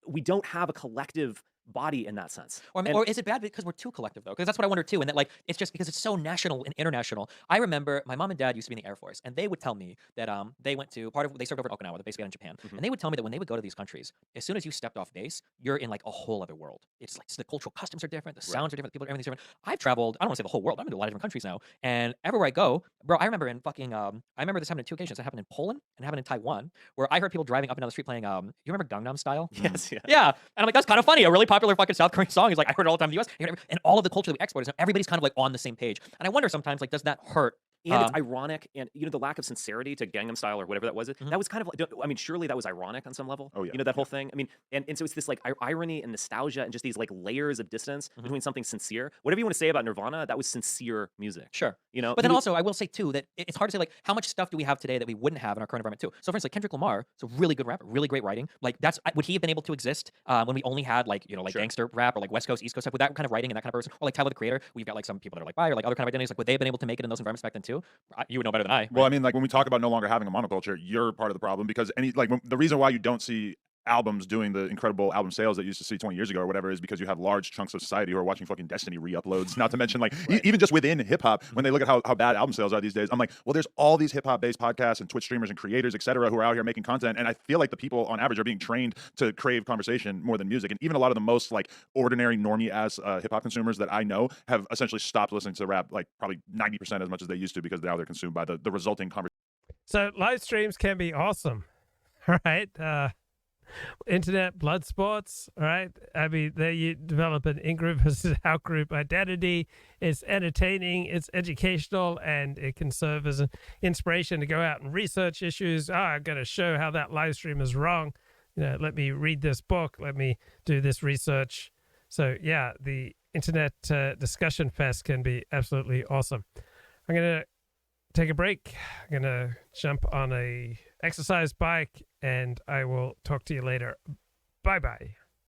we don't have a collective body in that sense. Or is it bad because we're too collective though? Because that's what I wonder too. And that like it's just because it's so national and international. I remember my mom and dad used to be in the Air Force, and they would tell me that they went to they served over in Okinawa, the base we had in Japan, and they would tell me that when they would go to these countries, as soon as you stepped off base, you're in like a whole other world. It's like the cultural customs are different, the sounds are different, people, everything's different. I've traveled, I don't want to say the whole world, I've been to a lot of different countries now, and everywhere I go, bro, I remember in fucking I remember this happened in 2 occasions. It happened in Poland and it happened in Taiwan, where I heard people driving up and down the street playing you remember Gangnam Style? Yes, yeah. Yeah. And I'm like, that's kind of funny. A really popular fucking South Korean song is like, I heard it all the time in the US, and all of the culture that we export is everybody's kind of like on the same page. And I wonder sometimes, like, does that hurt And it's ironic, and the lack of sincerity to Gangnam Style or whatever that was. Mm-hmm. That was kind of like, I mean, surely that was ironic on some level. Oh, yeah. That whole thing. I mean, and so it's this like irony and nostalgia and just these like layers of distance between something sincere. Whatever you want to say about Nirvana, that was sincere music. Sure. But then also, I will say too that it's hard to say like how much stuff do we have today that we wouldn't have in our current environment too. So for instance, like Kendrick Lamar, it's a really good rapper, really great writing. Like would he have been able to exist when we only had like gangster rap or like West Coast, East Coast stuff with that kind of writing and that kind of person, or like Tyler the Creator? We've got like some people that are like bi or like other kind of identities. Like would they have been able to make it in those environments back then too? You would know better than I. Well, I mean, like when we talk about no longer having a monoculture, you're part of the problem because the reason why you don't see albums doing the incredible album sales that you used to see 20 years ago or whatever is because you have large chunks of society who are watching fucking Destiny re-uploads. Not to mention like even just within hip hop, when they look at how bad album sales are these days, I'm like, well, there's all these hip hop based podcasts and Twitch streamers and creators, etc., who are out here making content, and I feel like the people on average are being trained to crave conversation more than music. And even a lot of the most like ordinary normie ass hip hop consumers that I know have essentially stopped listening to rap like probably 90% as much as they used to because now they're consumed by the resulting conversation. So live streams can be awesome, right? Internet blood sports, right? I mean, there you develop an in-group versus out-group identity. It's entertaining, it's educational, and it can serve as an inspiration to go out and research issues. I'm going to show how that live stream is wrong. Let me read this book. Let me do this research. So, yeah, the Internet discussion fest can be absolutely awesome. I'm going to take a break. I'm going to jump on a exercise bike, and I will talk to you later. Bye-bye.